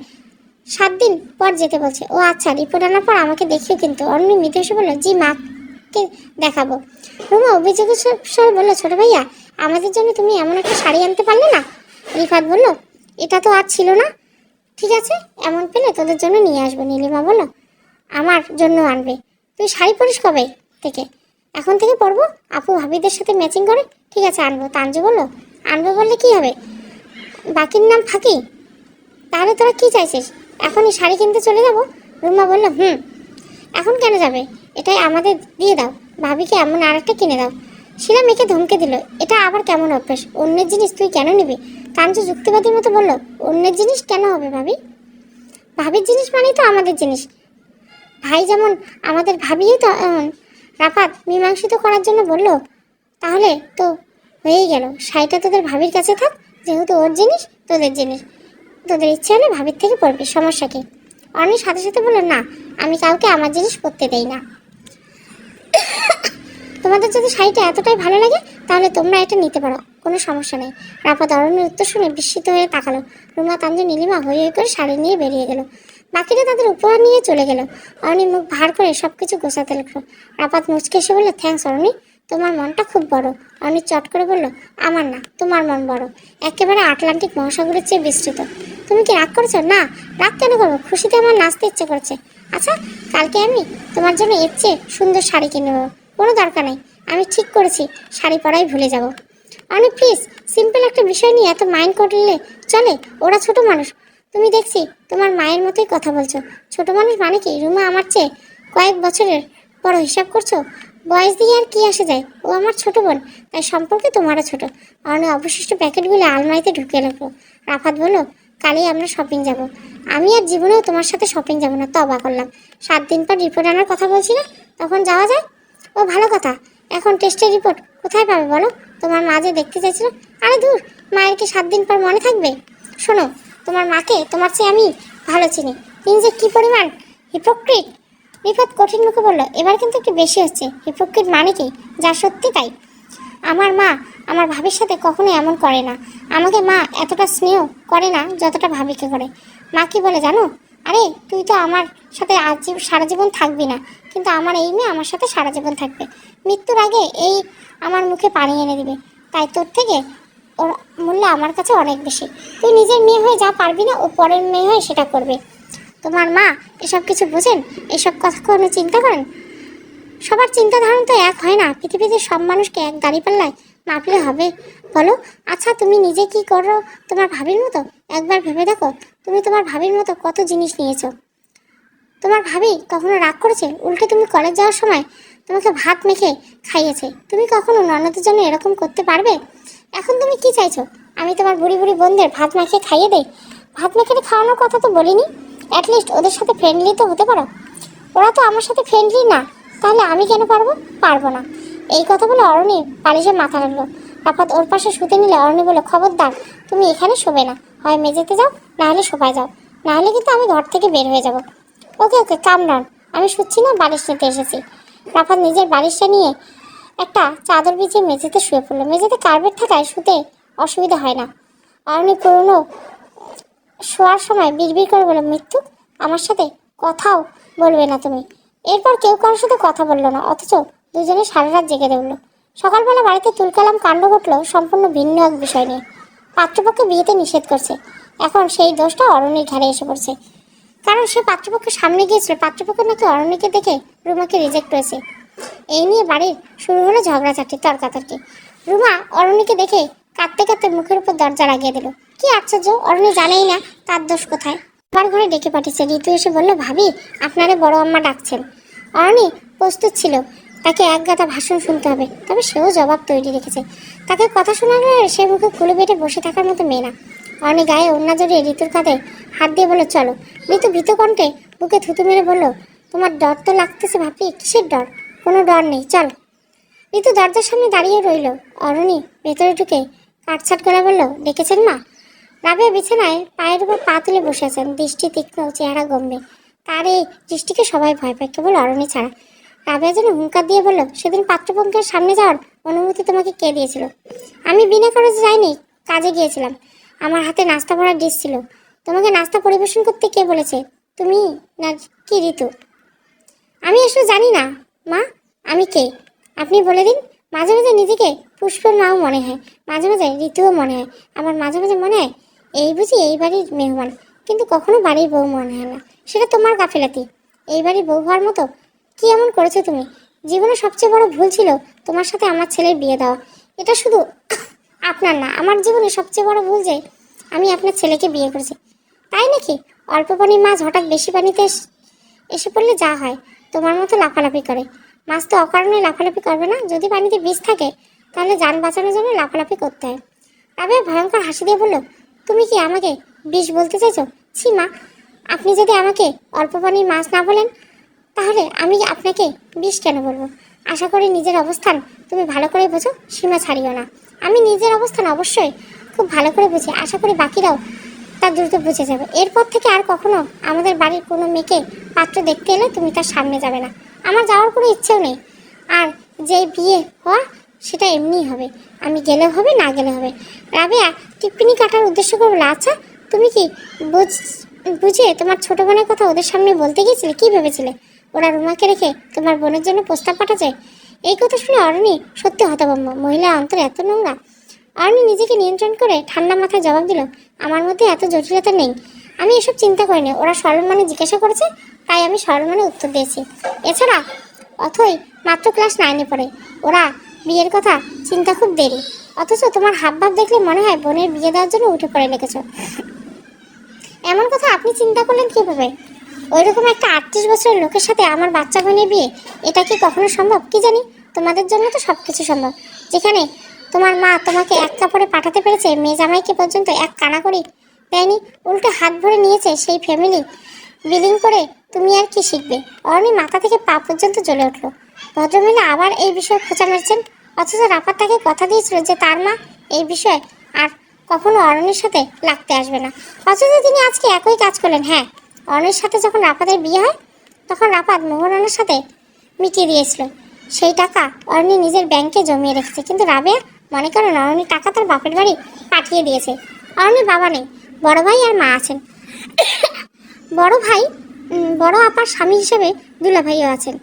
Speaker 1: 7 দিন পর যেতে বলছে। ও আচ্ছা, রিপোর্ট আনার পর আমাকে দেখিও কিন্তু। অরণি মৃদু এসে বলল, জি মাকে দেখাবো। রুমা অভিযোগের স্বরে বলল, ছোট ভাইয়া, আমাদের জন্য তুমি এমন একটা শাড়ি আনতে পারলে না? রিফাত বলল, এটা তো আর ছিল না। ঠিক আছে, এমন পেলে তোদের জন্য নিয়ে আসবো। নীলিমা বলল, আমার জন্য আনবে? তুই শাড়ি পরিস কবে থেকে? এখন থেকে পরবো, আপু ভাবিদের সাথে ম্যাচিং করে। ঠিক আছে, আনবো। তানজু বলল, আনবো বললে কি হবে, বাকির নাম ফাঁকি? তাহলে তোরা কি চাইছিস, এখনই শাড়ি কিনতে চলে যাবো? রুমা বলল, এখন কেন যাবে, এটাই আমাদের দিয়ে দাও, ভাবিকে এমন আর একটা কিনে দাও। শিলা মেয়েকে ধমকে দিল, এটা আবার কেমন অভ্যাস, অন্যের জিনিস তুই কেন নিবি? তানজু যুক্তিবাদীর মতো বলল, অন্যের জিনিস কেন হবে ভাবি? ভাবির জিনিস মানেই তো আমাদের জিনিস, ভাই যেমন আমাদের ভাবিও তো। রাফাত মীমাংসিত করার জন্য বলল, তাহলে তো হয়েই গেল, শাড়িটা তোদের ভাবির কাছে থাক, যেহেতু ওর জিনিস তোদের জিনিস, তোদের ইচ্ছে হলে ভাবির থেকে পড়বি, সমস্যা কি? অনেক সাথে সাথে বলল, না, আমি কাউকে আমার জিনিস পরতে দেই না। তোমাদের যদি শাড়িটা এতটাই ভালো লাগে তাহলে তোমরা এটা নিতে পারো, কোনো সমস্যা নেই। রাফাত অরণ্যের উত্তর শুনে বিস্মিত হয়ে তাকালো। রুমা, তানজু, নীলিমা হই হই করে শাড়ি নিয়ে বেরিয়ে গেল। বাকিরা তাদের উপহার নিয়ে চলে গেল। অরণি মুখ ভার করে সবকিছু গোছাতে লাগলো। রাফাত মুচকে এসে বলল, থ্যাঙ্কস অরণি, তোমার মনটা খুব বড়। অনেক চট করে বলল, আমার না, তোমার মন বড়, একেবারে আটলান্টিক মহাসাগরের চেয়ে বিস্তৃত। তুমি কি রাগ করেছো? না, রাগ কেন করবো? খুশিতে আমার নাচতে ইচ্ছে করছে। আচ্ছা, কালকে আমি তোমার জন্য এর চেয়ে সুন্দর শাড়ি কিনে নেবো। কোনো দরকার নেই, আমি ঠিক করেছি শাড়ি পরাই ভুলে যাব। অনেক প্লিজ, সিম্পল একটা বিষয় নিয়ে এত মাইন্ড করলে চলে? ওরা ছোট মানুষ, তুমি দেখছি তোমার মায়ের মতোই কথা বলছো। ছোট মানুষ মানে কি? রুমা আমার চেয়ে কয়েক বছরের বড়, হিসাব করছো? বয়স দিয়ে আর কি আসে যায়? ও আমার ছোট বোন, তাই সম্পর্কে তোমারও ছোট। অনেক অবশিষ্ট প্যাকেটগুলো আলমারিতে ঢুকিয়ে রাখলো। রাফাত বলল, কালই আমরা শপিং যাব। আমি আর জীবনেও তোমার সাথে শপিং যাব না। তবা করলাম, 7 দিন পর রিপোর্ট আনার কথা বলছি না, তখন যাওয়া যায়। ও ভালো কথা, এখন টেস্টের রিপোর্ট কোথায় পাবে বলো? তোমার মা যে দেখতে চাইছিল। আরে দূর, মায়ের কি 7 দিন পর মনে থাকবে? শোনো, তোমার মাকে তোমার চেয়ে আমি ভালো চিনি। তিনি যে কি পরিমাণ হিপোক্রিট। রিফাত কঠিন মুখে বলল, এবার কিন্তু একটু বেশি হচ্ছে। হিপোক্রিট মানে কি? যা সত্যি তাই। আমার মা আমার ভাবির সাথে কখনো এমন করে না। আমাকে মা এতটা স্নেহ করে না যতটা ভাবিকে করে। মা কি বলে জানো? আরে তুই তো আমার সাথে আজ সারা জীবন থাকবি না, কিন্তু আমার এই মেয়ে আমার সাথে সারা জীবন থাকবে। মৃত্যুর আগে এই আমার মুখে পানি এনে দিবে। তাই তোর থেকে ওর মূল্য আমার কাছে অনেক বেশি। তুই নিজের মেয়ে হয়ে যা পারবি না, ও পরের মেয়ে হয়ে সেটা করবে। তোমার মা এসব কিছু বোঝেন? এসব কথা কোনো চিন্তা করেন? সবার চিন্তা ধারণা তো এক হয় না। পৃথিবীতে সব মানুষকে এক দাঁড়িপাল্লায় মাপলে হবে বলো? আচ্ছা, তুমি নিজে কি করো তোমার ভাবির মতো? একবার ভেবে দেখো, তুমি তোমার ভাবির মতো কত জিনিস নিয়েছো। তোমার ভাবি কখনো রাগ করেছে? উল্টে তুমি কলেজ যাওয়ার সময় তোমাকে ভাত মেখে খাইয়েছে। তুমি কখনো ননদের জন্য এরকম করতে পারবে? এখন তুমি কি চাইছো? আমি তোমার বুড়ি বুড়ি বোনদের ভাত মাখিয়ে খাইয়ে দেই? ভাত মেখে খাওয়ানোর কথা তো বলিনি। অ্যাটলিস্ট ওদের সাথে ফ্রেন্ডলি তো হতে পারো। ওরা তো আমার সাথে ফ্রেন্ডলি না, তাহলে আমি কেন পারবো? পারবো না। এই কথা বলে অরণি বালিশে মাথা রাখলো। রাফাত ওর পাশে শুতে নিলে অরণি বলে, খবরদার, তুমি এখানে শোবে না। হয় মেঝেতে যাও, না হলে সোফায় যাও, না হলে কিন্তু আমি ঘর থেকে বের হয়ে যাব। ওকে ওকে, কাম ডাউন। আমি শুচ্ছি না, বালিশ নিতে এসেছি। রাফাত নিজের বালিশটা নিয়ে একটা চাদর বিছিয়ে মেঝেতে শুয়ে পড়লো। মেঝেতে কার্পেট থাকায় শুতে অসুবিধা হয় না। অরণি পুরনো শোয়ার সময় বিড়বিড় করে বলে, মৃত্যু, আমার সাথে কথাও বলবে না তুমি? এরপর কেউ কারোর সাথে কথা বললো না, অথচ দুজনে সারা রাত জেগে উঠলো। সকালবেলা বাড়িতে তুলকালাম কাণ্ড ঘটলো সম্পূর্ণ ভিন্ন এক বিষয় নিয়ে। পাত্রপক্ষে বিয়েতে নিষেধ করছে। এখন সেই দোষটা অরণ্যের ঘাড়ে এসে পড়ছে, কারণ সে পাত্রপক্ষের সামনে গিয়েছিল। পাত্রপক্ষ নাকি অরণ্যকে দেখে রুমাকে রিজেক্ট করেছে। এই নিয়ে বাড়ির শুরু হলো ঝগড়াঝাটি, তর্কাতর্কি। রুমা অরণ্যকে দেখে কাঁদতে কাঁদতে মুখের উপর দরজা লাগিয়ে দিল। কি আশ্চর্য, অরণ্য জানেই না তার দোষ কোথায়। আমার ঘরে ডেকে পাঠিয়েছে। ঋতু এসে বলল, ভাবি, আপনারে বড় আম্মা ডাকছেন। অরণি প্রস্তুত ছিল, তাকে এক গাদা ভাষণ শুনতে হবে, তবে সেও জবাব তৈরি রেখেছে। তাকে কথা শোনালে সে মুখে খুলে বেটে বসে থাকার মতো মেয়ে না। অরণি গায়ে ওড়না জড়িয়ে ঋতুর কাঁধে হাত দিয়ে বলল, চলো। ঋতু ভীত কণ্ঠে বুকে থুতু মেরে বলল, তোমার ডর তো লাগতেছে ভাবি। কিসের ডর? কোনো ডর নেই, চল। ঋতু দরজার সামনে দাঁড়িয়ে রইল। অরণি ভেতরে ঢুকে কাটছাট করে বলল, ডেকেছেন মা? রাবেয়া বিছানায় পায়ের উপর পা তুলে বসে আছেন, দৃষ্টি তীক্ষ্ণ, চেহারা গম্ভীর। তার এই দৃষ্টিকে সবাই ভয় পায়, কেবল অরণি ছাড়া। রাবেয়া যেন হুঙ্কার দিয়ে বলল, সেদিন পাত্রপক্ষের সামনে যাওয়ার অনুমতি তোমাকে কে দিয়েছিল? আমি বিনা কারণে যাইনি, কাজে গিয়েছিলাম। আমার হাতে নাস্তা ভরার ডিশ ছিল। তোমাকে নাস্তা পরিবেশন করতে কে বলেছে? তুমি না কি ঋতু? আমি আসলে জানি না মা, আমি কে আপনি বলে দিন। মাঝে মাঝে নিজেকে পুষ্পের মাও মনে হয়, মাঝে মাঝে ঋতুও মনে হয়, আবার মাঝে মাঝে মনে হয় এই বুঝি এই বাড়ির মেহমান, কিন্তু কখনো বাড়ির বউ মনে হয় না। সেটা তোমার গাফিলাতি। এই বাড়ির বউ হওয়ার মতো কি এমন করেছো তুমি? জীবনে সবচেয়ে বড় ভুল ছিল তোমার সাথে আমার ছেলের বিয়ে দেওয়া। এটা শুধু আপনার না, আমার জীবনে সবচেয়ে বড় ভুল যে আমি আপনার ছেলেকে বিয়ে করেছি। তাই নাকি? অল্প পানির মাছ হঠাৎ বেশি পানিতে এসে পড়লে যা হয়, তোমার মতো লাফালাফি করে। মাছ তো অকারণে লাফালাফি করবে না। যদি পানিতে বিষ থাকে তাহলে যান বাঁচানোর জন্য লাফালাফি করতে হয়। তবে ভয়ঙ্কর হাসি দিয়ে বলল, তুমি কি আমাকে বিষ বলতে চাইছো? ছি মা, আপনি যদি আমাকে অল্প পানির মাছ না বলেন, তাহলে আমি আপনাকে বিষ কেন বলবো? আশা করি নিজের অবস্থান তুমি ভালো করে বোঝো, সীমা ছাড়িও না। আমি নিজের অবস্থান অবশ্যই খুব ভালো করে বুঝি, আশা করি বাকিরাও তা দ্রুত বুঝে যাবে। এরপর থেকে আর কখনো আমাদের বাড়ির কোনো মেয়েকে পাত্র দেখতে এলে তুমি তার সামনে যাবে না। আমার যাওয়ার কোনো ইচ্ছেও নেই। আর যে বিয়ে হওয়া সেটা এমনিই হবে, আমি গেলেও হবে, না গেলে হবে। রাবেয়া টিপ্পিনি কাটার উদ্দেশ্য করে বলে, আচ্ছা, তুমি কি বুঝে তোমার ছোট বোনের কথা ওদের সামনে বলতে গিয়েছিলে? কি ভেবেছিলে ওরা রুমাকে রেখে তোমার বোনের জন্য প্রস্তাব পাঠাচ্ছে? এই কথা শুনে অরণি সত্যি হতভম্ব। মহিলা অন্তরে এত নোংরা। অরণি নিজেকে নিয়ন্ত্রণ করে ঠান্ডা মাথায় জবাব দিল, আমার মধ্যে এত জটিলতা নেই। আমি এসব চিন্তা করিনি। ওরা সরল মানে জিজ্ঞাসা করেছে, তাই আমি সরল মানে উত্তর দিয়েছি। এছাড়া অথই মাত্র ক্লাস 9-এ পড়ে। ওরা বিয়ের কথা চিন্তা খুব দেরি। অথচ তোমার হাবভাব দেখলে মনে হয় বোনের বিয়ে দেওয়ার জন্য উঠে পড়ে লেগেছ। এমন কথা আপনি চিন্তা করলেন কীভাবে? ওইরকম একটা 38 বছরের লোকের সাথে আমার বাচ্চা বোনের বিয়ে, এটা কি কখনো সম্ভব? কি জানি, তোমাদের জন্য তো সব কিছু সম্ভব। যেখানে তোমার মা তোমাকে এক কাপড়ে পাঠাতে পেরেছে, মেয়ে জামাইকে পর্যন্ত এক কানা করি দেয়নি, উল্টে হাত ভরে নিয়েছে সেই ফ্যামিলি বিলিং করে, তুমি আর কি শিখবে? অরণি মাথা থেকে পা পর্যন্ত জ্বলে উঠল। ভদ্রমহিলা আবার এই বিষয়ে খোঁচা মারছেন, অথচ রাফাত তাকে কথা দিয়েছিল যে তার মা এই বিষয়ে আর কখনো অরণির সাথে লাগতে আসবে না। অথচ তিনি আজকে একই কাজ করলেন। হ্যাঁ, অরণির সাথে যখন রাফাতের বিয়ে হয় তখন রাফাত মোহরানার সাথে মিটিয়ে দিয়েছিল। সেই টাকা অরণি নিজের ব্যাংকে জমিয়ে রেখেছে, কিন্তু রাবেয়া মনে করেন অরণির টাকা তার বাপের বাড়ি পাঠিয়ে দিয়েছে। অরণির বাবা নেই, বড় ভাই আর মা আছেন। বড় আপার স্বামী হিসেবে দুলা ভাইও আছেন।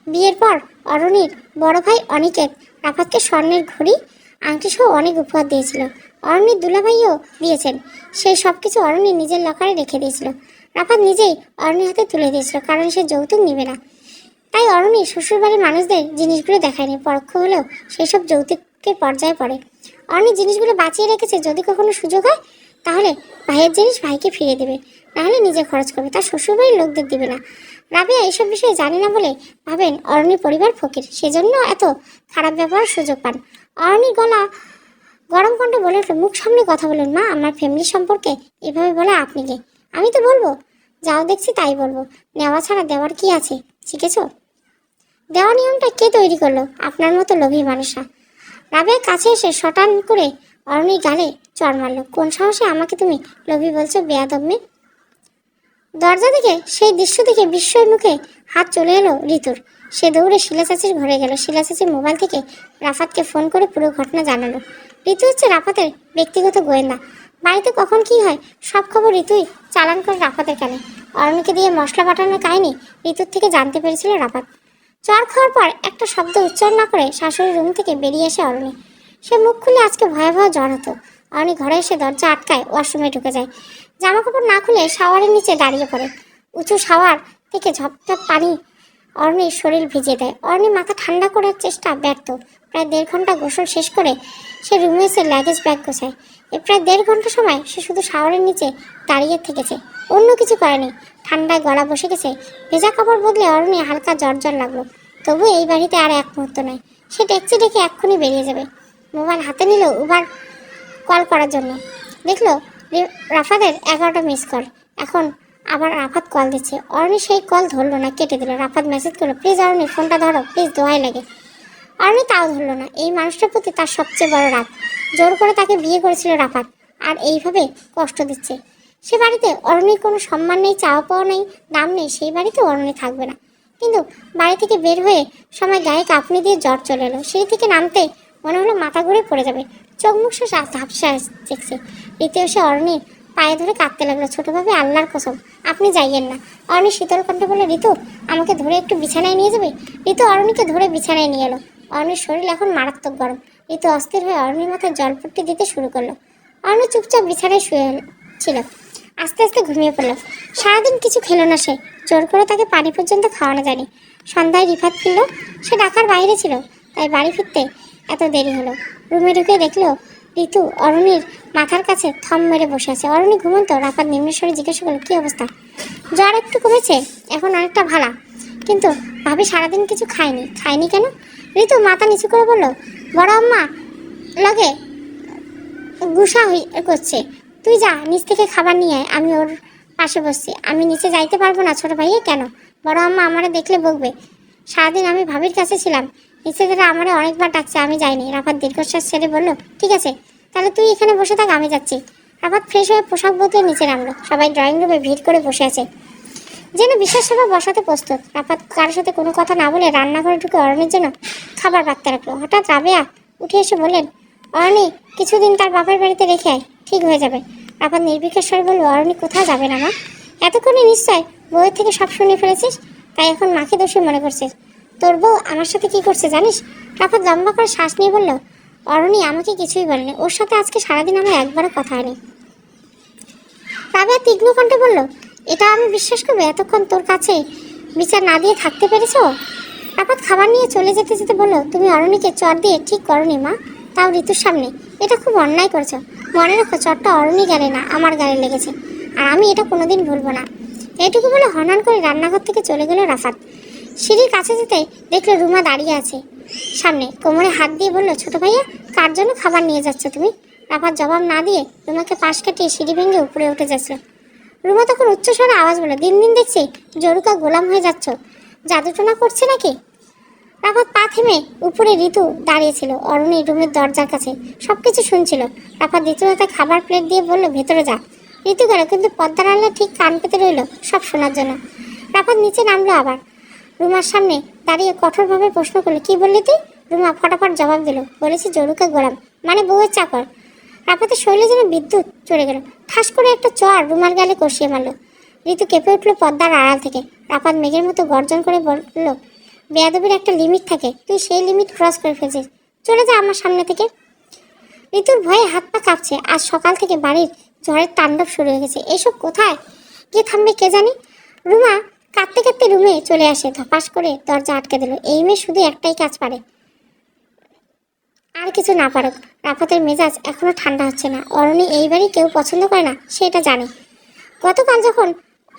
Speaker 1: বিয়ের পর অরণির বড় ভাই অনিকেত রাফাতকে স্বর্ণের ঘড়ি, আংটি সহ অনেক উপহার দিয়েছিল। অরণির দুলাভাইও দিয়েছেন। সেই সব কিছু অরণি নিজের লকারে রেখে দিয়েছিল। রাফাত নিজেই অরণির হাতে তুলে দিয়েছিল, কারণ সে যৌতুক নেবে না। তাই অরণি শ্বশুরবাড়ির মানুষদের জিনিসগুলো দেখায়নি, পরোক্ষ হলেও সেই সব যৌতুকের পর্যায়ে পড়ে। অরণি জিনিসগুলো বাঁচিয়ে রেখেছে, যদি কখনো সুযোগ হয় তাহলে ভাইয়ের জিনিস ভাইকে ফিরিয়ে দেবে, নাহলে নিজে খরচ করবে, তার শ্বশুরবাড়ির লোকদের দিবে না। রাবেয়া এইসব বিষয়ে জানে না বলে ভাবেন অরণির পরিবার ফকির, সেজন্য এত খারাপ ব্যবহার সুযোগ পান। অরণির গলা গরম কণ্ঠে বলে উঠল, মুখ সামনে কথা বলুন মা, আমার ফ্যামিলি সম্পর্কে এভাবে বলে আপনি কে? আমি তো বলবো যাও দেখছি তাই বলবো, নেওয়া ছাড়া দেওয়ার কি আছে, শিখেছ? দেওয়া নিয়মটা কে তৈরি করলো? আপনার মতো লোভী মানুষরা। রাবেয়া কাছে এসে শটান করে অরণির গালে চড় মারল। কোন সাহসে আমাকে তুমি লোভী বলছো, বেয়াদব মেয়ে? দরজা থেকে সেই দৃশ্য দেখে বিস্ময়ের মুখে হাত চলে এলো ঋতুর। সে দৌড়ে শিলা চাচির ঘরে গেল। শিলা চাচির মোবাইল থেকে রাফাতকে ফোন করে পুরো ঘটনা জানালো। ঋতু হচ্ছে রাফাতের ব্যক্তিগত গোয়েন্দা। বাড়িতে কখন কি হয় সব খবর ঋতুই চালান করে রাফাতের কানে। অরণিকে দিয়ে মশলা বাটানোর কাহিনী ঋতুর থেকে জানতে পেরেছিল রাফাত। চর খাওয়ার পর একটা শব্দ উচ্চারণ না করে শাশুড়ির রুম থেকে বেরিয়ে আসে অরণি। সে মুখ খুলে আজকে ভয়াবহ জ্বর হতো। অরণি ঘরে এসে দরজা আটকায়, ওয়াশরুমে ঢুকে যায়। জামা কাপড় না খুলে শাওয়ারের নিচে দাঁড়িয়ে পড়ে। উঁচু শাওয়ার থেকে ঝপঝপ পানি অরণির শরীর ভিজিয়ে দেয়। অরণি মাথা ঠান্ডা করার চেষ্টা ব্যর্থ। প্রায় 1.5 ঘন্টা গোসল শেষ করে সে রুমে এসে লাগেজ ব্যাগ গোছায়। প্রায় 1.5 ঘন্টা সময় সে শুধু শাওয়ারের নিচে দাঁড়িয়ে থেকেছে, অন্য কিছু করেনি। ঠান্ডায় গলা বসে গেছে। ভেজা কাপড় বদলে অরণি হালকা জ্বর জ্বর লাগলো। তবু এই বাড়িতে আর এক মুহূর্ত নয়। সে ট্যাক্সি ডেকে এক্ষুনি বেরিয়ে যাবে। মোবাইল হাতে নিল উবার কল করার জন্য। দেখলো রাফাতের 11টা মিস কল। এখন আবার রাফাত কল দিচ্ছে। অরণি সেই কল ধরলো না, কেটে দিল। রাফাত মেসেজ করলো, প্লিজ অরণি ফোনটা ধরো, প্লিজ, দোহাই লাগে। অরণি তাও ধরলো না। এই মানুষটার প্রতি তার সবচেয়ে বড় রাগ। জোর করে তাকে বিয়ে করেছিল রাফাত, আর এইভাবে কষ্ট দিচ্ছে। সে বাড়িতে অরণির কোনো সম্মান নেই, চাওয়া পাওয়া নেই, দাম নেই। সেই বাড়িতে অরণি থাকবে না। কিন্তু বাড়ি থেকে বের হয়ে সময় গায়ে কাঁপুনি দিয়ে জ্বর চলে এলো। সিঁড়ি থেকে নামতে মনে হলো মাথা ঘুরে পড়ে যাবে। চোখ মুখ সে ঝাপসা দেখছে। রীতি এসে অরণির পায়ে ধরে কাঁদতে লাগলো। ছোটভাবে, আল্লাহর কসম আপনি যাইয়েন না। অরণি শীতল কণ্ঠে বলে, ঋতু আমাকে ধরে একটু বিছানায় নিয়ে যাবে? ঋতু অরণিকে ধরে বিছানায় নিয়ে এলো। অরণির শরীর এখন মারাত্মক গরম। ঋতু অস্থির হয়ে অরণির মাথায় জলপট্টি দিতে শুরু করলো। অরণি চুপচাপ বিছানায় শুয়ে ছিল। আস্তে আস্তে ঘুমিয়ে পড়ল। সারাদিন কিছু খেলো না সে। জোর করে তাকে পানি পর্যন্ত খাওয়ানো যায়নি। সন্ধ্যায় রিফাত ফিরল। সে ঢাকার বাইরে ছিল, তাই বাড়ি ফিরতে এত দেরি হলো। রুমে ঢুকে দেখলো ঋতু অরণির মাথার কাছে থম মেরে বসে আছে। অরণি ঘুমন্ত। রাফাত নিম্নেশ্বরে জিজ্ঞাসা করলো, কি অবস্থা? জ্বর একটু কমেছে, এখন অনেকটা ভালো, কিন্তু ভাবি সারাদিন কিছু খায়নি কেন? ঋতু মাথা নিচু করে বলল, বড় আম্মা লগে গুসা করছে, তুই যা নিচ থেকে খাবার নিয়ে আয়, আমি ওর পাশে বসছি। আমি নিচে যাইতে পারবো না ছোট ভাইয়ে। কেন? বড় আম্মা আমারে দেখলে বকবে। সারাদিন আমি ভাবির কাছে ছিলাম, নিচে থেকে আমারে অনেকবার ডাকছে, আমি যাইনি। রাফাত দীর্ঘশ্বাস ছেড়ে বলল, ঠিক আছে তাহলে তুই এখানে বসে থাক, আমি যাচ্ছি। রাফাত ফ্রেশ হয়ে পোশাক বদলে নিচে নামলো। সবাই ড্রয়িং রুমে ভিড় করে বসে আছে, যেন বিশেষ সেবা বসাতে প্রস্তুত। রাফাত কারোর সাথে কোনো কথা না বলে রান্নাঘরে ঢুকে অরণির জন্য খাবার বাড়তে রাখলো। হঠাৎ রাবেয়া উঠে এসে বললেন, অরণি কিছুদিন তার বাপের বাড়িতে রেখে আয়, ঠিক হয়ে যাবে। রাফাত নির্বিকার স্বরে বলল, অরণি কোথাও যাবে না মা? এতক্ষণে নিশ্চয় বউয়ের থেকে সব শুনে ফেলেছিস, তাই এখন মাকে দোষী মনে করছিস। তোর বউ আমার সাথে কি করছে জানিস? রাফাত লম্বা করে শ্বাস নিয়ে বলল, অরণি আমাকে কিছুই বলেনি, ওর সাথে আজকে সারাদিন আমার একবারও কথা হয়নি। রাবেয়া তীক্ষ্ণ কণ্ঠে বলল, এটা আমি বিশ্বাস করবো এতক্ষণ তোর কাছে বিচার না দিয়ে থাকতে পেরেছো? রাফাত খাবার নিয়ে চলে যেতে যেতে বলল, তুমি অরণিকে চর দিয়ে ঠিক করনি মা, তাও ঋতুর সামনে। এটা খুব অন্যায় করেছো। মনে রাখো, চরটা অরণি গালে না, আমার গালে লেগেছে, আর আমি এটা কোনোদিন ভুলবো না। এটুকু বলে হনহন করে রান্নাঘর থেকে চলে গেল রাফাত। সিঁড়ির কাছে যেতে দেখলো রুমা দাঁড়িয়ে আছে সামনে, কোমরে হাত দিয়ে বলল, ছোট ভাইয়া কার জন্য খাবার নিয়ে যাচ্ছ তুমি? রাফাত জবাব না দিয়ে রুমাকে পাশ কাটিয়ে সিঁড়ি ভেঙে উপরে উঠে যাচ্ছিল। রুমা তখন উচ্চস্বরে আওয়াজ বলল, দিন দিন দেখছি জরুকা গোলাম হয়ে যাচ্ছ, জাদুটোনা করছে নাকি? রাফাত পা থেমে উপরে ঋতু দাঁড়িয়েছিল অরণি রুমের দরজার কাছে, সবকিছু শুনছিল। রাফাত ঋতুর হাতে খাবার প্লেট দিয়ে বলল, ভেতরে যা। ঋতু গেল, কিন্তু পর্দার আড়ালে ঠিক কান পেতে রইল সব শোনার জন্য। রাফাত নিচে নামলো আবার রুমার সামনে দাঁড়িয়ে কঠোরভাবে প্রশ্ন করলো, কি বললি তুই? রুমা ফটাফট জবাব দিল, বলেছি জরুকা গোলাম, মানে বউয়ের চাকর। রাফাতের শরীরে যেন বিদ্যুৎ চলে গেল, ঠাস করে একটা চর রুমার গালে কষিয়ে মারল। ঋতু কেঁপে উঠলো পর্দার আড়াল থেকে। রাফাত মেঘের মতো গর্জন করে বলল, বেয়াদবির একটা লিমিট থাকে, তুই সেই লিমিট ক্রস করে ফেলছিস, চলে যা আমার সামনে থেকে। ঋতুর ভয়ে হাত পা কাঁপছে। আজ সকাল থেকে বাড়ির ঝড়ের তাণ্ডব শুরু হয়ে গেছে, এসব কোথায় গিয়ে থামবে কে জানি। রুমা কাঁদতে কাঁদতে রুমে চলে আসে, ধপাস করে দরজা আটকে দিল। এই মেয়ে শুধু একটাই কাজ পারে, আর কিছু না পারুক। রাফাতের মেজাজ এখনো ঠান্ডা হচ্ছে না। অরণি এই বাড়ি কেউ পছন্দ করে না, সেটা জানে। গতকাল যখন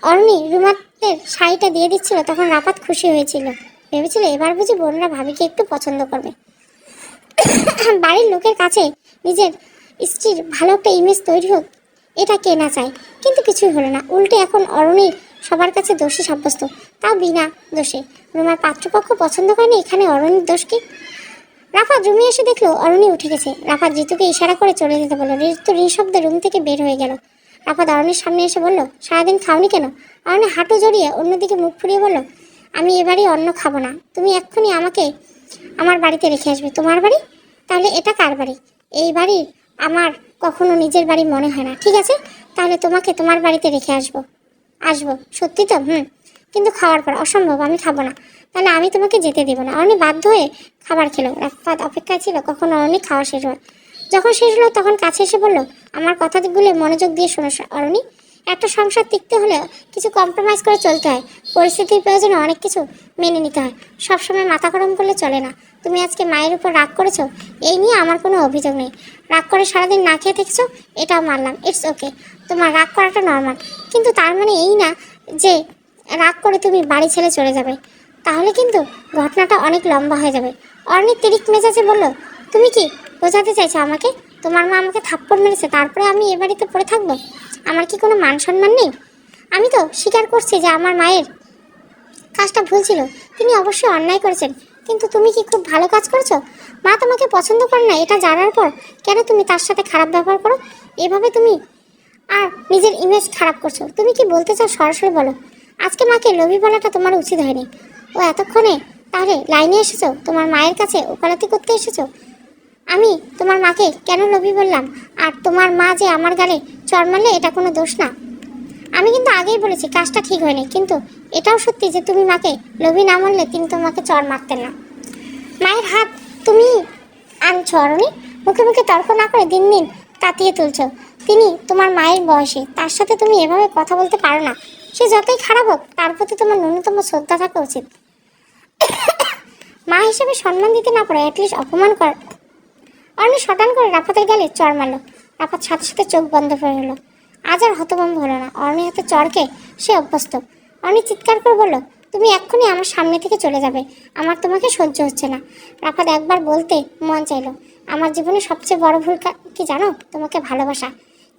Speaker 1: অরণি রুমাতের শাড়িটা দিয়ে দিচ্ছিল, তখন রাফাত খুশি হয়েছিল, ভেবেছিল এবার বুঝি বোনরা ভাবিকে একটু পছন্দ করবে, বাড়ির লোকের কাছে নিজের স্ত্রীর ভালো একটা ইমেজ তৈরি হোক, এটা কে না চায়। কিন্তু কিছুই হলো না, উল্টে এখন অরণির সবার কাছে দোষী সাব্যস্ত, তাও বিনা দোষে। রুমার পাত্রপক্ষ পছন্দ করেনি, এখানে অরণির দোষ কি? রাফাত রুমে এসে দেখলো অরণি উঠে গেছে। রাফাত ঋতুকে ইশারা করে চলে যেতে বলল। ঋতু নিঃশব্দে রুম থেকে বের হয়ে গেল। রাফাত অরণির সামনে এসে বলল, সারাদিন খাওনি কেন? অরণি হাঁটু জড়িয়ে অন্যদিকে মুখ ফুরিয়ে বলল, আমি এবারই অন্ন খাবো না, তুমি এক্ষুনি আমাকে আমার বাড়িতে রেখে আসবে। তোমার বাড়ি? তাহলে এটা কার বাড়ি? এই বাড়ি আমার কখনো নিজের বাড়ি মনে হয় না। ঠিক আছে, তাহলে তোমাকে তোমার বাড়িতে রেখে আসবো। সত্যি তো? কিন্তু খাওয়ার পর। অসম্ভব, আমি খাবো না। তাহলে আমি তোমাকে যেতে দেবো না। অরণি বাধ্য হয়ে খাবার খেলো। রাফাত অপেক্ষায় ছিল কখন অরণি খাওয়া শেষ হয়। যখন শেষ হলো তখন কাছে এসে বলল, আমার কথাগুলো মনোযোগ দিয়ে শোনো অরণি, একটা সংসার টিকতে হলে কিছু কম্প্রোমাইজ করে চলতে হয়, পরিস্থিতির প্রয়োজনে অনেক কিছু মেনে নিতে হয়, সবসময় মাথা গরম করলে চলে না। তুমি আজকে মায়ের উপর রাগ করেছো, এই নিয়ে আমার কোনো অভিযোগ নেই। রাগ করে সারাদিন না খেয়ে থেকেছো, এটাও মানলাম, ইটস ওকে, তোমার রাগ করাটা নর্মাল। কিন্তু তার মানে এই না যে রাগ করে তুমি বাড়ি ছেড়ে চলে যাবে, তাহলে কিন্তু ঘটনাটা অনেক লম্বা হয়ে যাবে। অরণি তিরিক মেজাজে বলল, তুমি কি বোঝাতে চাইছো আমাকে? তোমার মা আমাকে থাপ্পড় মেরেছে, তারপরে আমি এ বাড়িতে পড়ে থাকবো? আমার কি কোনো মান সম্মান নেই? আমি তো স্বীকার করছি যে আমার মায়ের কাজটা ভুল ছিল, তিনি অবশ্যই অন্যায় করেছেন, কিন্তু তুমি কি খুব ভালো কাজ করেছো? মা তোমাকে পছন্দ করে না এটা জানার পর কেন তুমি তার সাথে খারাপ ব্যবহার করো? এভাবে তুমি আর নিজের ইমেজ খারাপ করছো। তুমি কি বলতে চাও সরাসরি বলো। আজকে মাকে লোভী বলাটা তোমার উচিত হয়নি। ও এতক্ষণে তাহলে লাইনে এসেছো, তোমার মায়ের কাছে ওকালতি করতে এসেছো। আমি তোমার মাকে কেন লোভী বললাম? আর তোমার মা যে আমার গালে চড় মারলে এটা কোনো দোষ না। আমি কিন্তু আগেই বলেছি কাজটা ঠিক হয়নি, কিন্তু এটাও সত্যি যে তুমি মাকে লোভী না মারলে তিনি তোমাকে চড় মারতেন না। মায়ের হাত তুমি আনছো অরণি, মুখে মুখে তর্ক না করে দিন দিন তাতিয়ে তুলছো। তিনি তোমার মায়ের বয়সী, তার সাথে তুমি এভাবে কথা বলতে পারো না। সে যতই খারাপ হোক, তার প্রতি তোমার ন্যূনতম শ্রদ্ধা থাকা উচিত। মা হিসেবে সম্মান দিতে না পারে, অ্যাটলিস্ট অপমান কর। অরণি শটান করে রাফাতের গালে চড় মারলো। রাফাত সাথে সাথে চোখ বন্ধ করে হলো। আজ আর হতভম্ব হলো না, অরণির হাতে চড়কে সে অভ্যস্ত। অরণি চিৎকার করে বলল, তুমি এক্ষুনি আমার সামনে থেকে চলে যাবে, আমার তোমাকে সহ্য হচ্ছে না। রাফাত একবার বলতে মন চাইলো, আমার জীবনে সবচেয়ে বড় ভুল কি জানো? তোমাকে ভালোবাসা।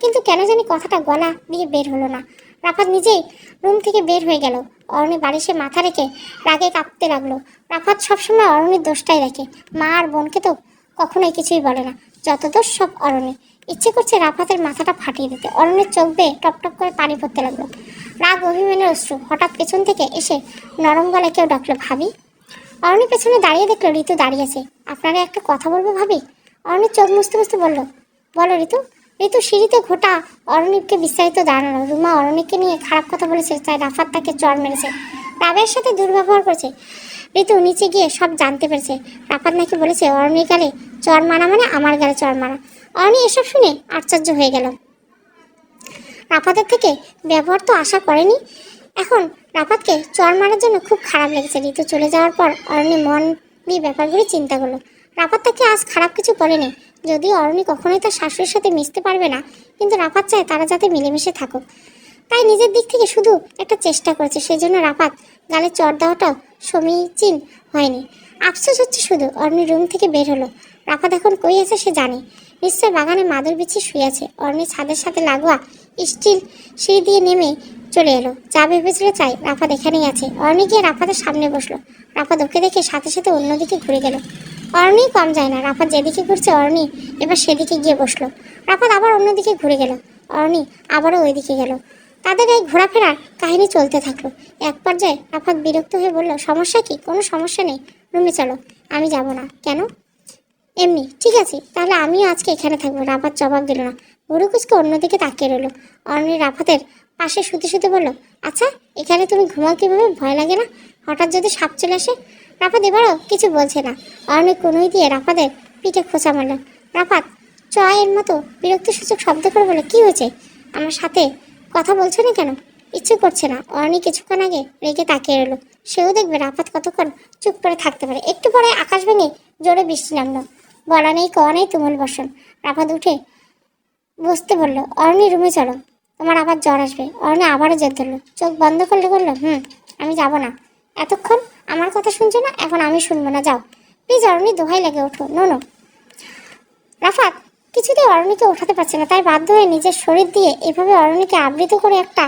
Speaker 1: কিন্তু কেন জানি কথাটা গলা দিয়ে বের হলো না। রাফাত নিজেই রুম থেকে বের হয়ে গেল। অরণি বাড়ি সে মাথা রেখে রাগে কাঁপতে লাগলো। রাফাত সবসময় অরণির দোষটাই রাখে, মা আর বোনকে তো কখনোই কিছুই বলে না, যত দোষ সব অরণি। ইচ্ছে করছে রাফাতের মাথাটা ফাটিয়ে দিতে। অরণির চোখ বেয়ে টপ টপ করে পানি পড়তে লাগলো, রাগ অভিমানের অশ্রু। হঠাৎ পেছন থেকে এসে নরম গলায় কেউ ডাকলো, ভাবি। অরণি পেছনে দাঁড়িয়ে দেখলো ঋতু দাঁড়িয়ে আছে। আপনারা একটা কথা বলবো ভাবি? অরণির চোখ মুছতে মুছতে বলল, বলো ঋতু। ঋতু সিঁড়িতে ঘোটা অরণিকে বিস্তারিত দাঁড়ানো। রুমা অরণিকে নিয়ে খারাপ কথা বলেছে, তাই রাফাত তাকে চড় মেরেছে, রাবের সাথে দুর্ব্যবহার করেছে। ঋতু নিচে গিয়ে সব জানতে পেরেছে। রাফাত নাকি বলেছে অরণির গালে চর মারা মানে আমার গালে চর মারা। অরণি এসব শুনে আশ্চর্য হয়ে গেল। রাফাতের থেকে ব্যবহার তো আশা করেনি, এখন রাফাতকে চর মারার জন্য খুব খারাপ লেগেছে। ঋতু চলে যাওয়ার পর অরণি মন দিয়ে ব্যাপারগুলি চিন্তা করলো। রাফাত তাকে আজ খারাপ কিছু বলেনি, যদিও অরণি কখনোই তার শাশুড়ির সাথে মিশতে পারবে না, কিন্তু রাফাত চায় তারা যাতে মিলেমিশে থাকুক। তাই নিজের দিক থেকে শুধু একটা চেষ্টা করেছে। সেই জন্য রাফাত গালে চর দেওয়াটাও সমীচীন হয়নি। আফসোস হচ্ছে শুধু অরণি রুম থেকে বের হলো। রাফাত এখন কই আছে সে জানে, নিশ্চয় বাগানে মাদুর বিছিয়ে শুয়ে আছে। অরণি ছাদের সাথে লাগোয়া স্টিল সিঁড়ি দিয়ে নেমে চলে এলো। যা ভেবেছিল চাই রাফাত এখানেই আছে। অরণি গিয়ে রাফাতের সামনে বসলো। রাফাত ওকে দেখে সাথে সাথে অন্যদিকে ঘুরে গেল। অরণি কম যায় না, রাফাত যেদিকে ঘুরছে অরণি এবার সেদিকে গিয়ে বসলো। রাফাত আবার অন্যদিকে ঘুরে গেল, অরণি আবারও ওইদিকে গেল। তাদের এই ঘোরাফেরার কাহিনী চলতে থাকলো। এক পর্যায়ে রাফাত বিরক্ত হয়ে বলল, সমস্যা কি? কোনো সমস্যা নেই, রুমে চলো। আমি যাব না। কেন? এমনি। ঠিক আছে, তাহলে আমিও আজকে এখানে থাকবো। রাফাত জবাব দিল না, বুড়ুকুচকে অন্যদিকে তাকিয়ে রইল। অরণি রাফাতের পাশে শুতে শুতে বলল, আচ্ছা এখানে তুমি ঘুমাও কিভাবে? ভয় লাগে না হঠাৎ যদি সাপ চলে আসে? রাফাত এবারও কিছু বলছে না। অরণি কনুই দিয়ে রাফাতের পিঠে খোঁচা মারল। রাফাত এর মতো বিরক্তিসূচক শব্দ করে বলে, কি হয়েছে? আমার সাথে কথা বলছো না কেন? ইচ্ছে করছে না। অরণি কিছুক্ষণ আগে রেগে তাকিয়ে রইল। সেও দেখবে রাফাত কতক্ষণ চুপ করে থাকতে পারে। একটু পরে আকাশ ভেঙে জোরে বৃষ্টি নামলো। বলা নেই কওয়া নেই তুমুল বর্ষণ। রাফাত উঠে বসতে বলল, অরণি রুমে চলো, তোমার আবার জ্বর আসবে। অরণি আবারও জেদ ধরলো। চোখ বন্ধ করলে বলল, আমি যাব না। এতক্ষণ আমার কথা শুনছো না, এখন আমি শুনবো না, যাও প্লিজ। অরণি দোহাই লাগে, ওঠো। নো। রাফাত কিছুতেই অরণিকে ওঠাতে পারছে না, তাই বাধ্য হয়ে নিজের শরীর দিয়ে এভাবে অরণিকে আবৃত করে একটা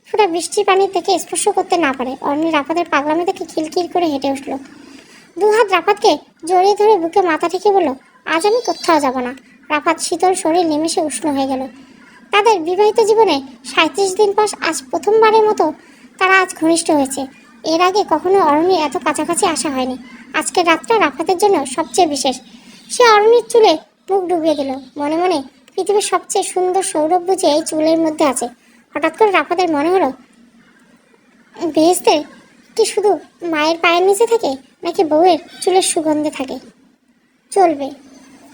Speaker 1: ফোঁটা বৃষ্টির পানি থেকে স্পর্শ করতে না পারে। অরণি রাফাতের পাগলামি থেকে খিলখিল করে হেঁটে উঠল। দু হাত রাফাতকে জড়িয়ে ধরে বুকে মাথা ঠেকে বলল, আজ আমি কোথাও যাব না। রাফাত শীতল শরীর নিমেষে উষ্ণ হয়ে গেল। তাদের বিবাহিত জীবনে 37 দিন পর আজ প্রথমবারের মতো তারা আজ ঘনিষ্ঠ হয়েছে। এর আগে কখনো অরণির এত কাছাকাছি আসা হয়নি। আজকের রাতটা রাফাতের জন্য সবচেয়ে বিশেষ। সে অরণির চুলে মুখ ডুবিয়ে দিল। মনে মনে পৃথিবীর সবচেয়ে সুন্দর সৌরভ বুঝে এই চুলের মধ্যে আছে। হঠাৎ করে রাফাতের মনে হলো, বেহেশতে কি শুধু মায়ের পায়ের নিচে থাকে, নাকি বউয়ের চুলের সুগন্ধে থাকে? চলবে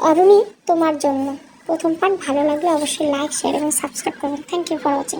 Speaker 1: অরণি তোমার জন্য। প্রথম পার্ট ভালো লাগলে অবশ্যই লাইক, শেয়ার এবং সাবস্ক্রাইব করবেন। Thank you for watching.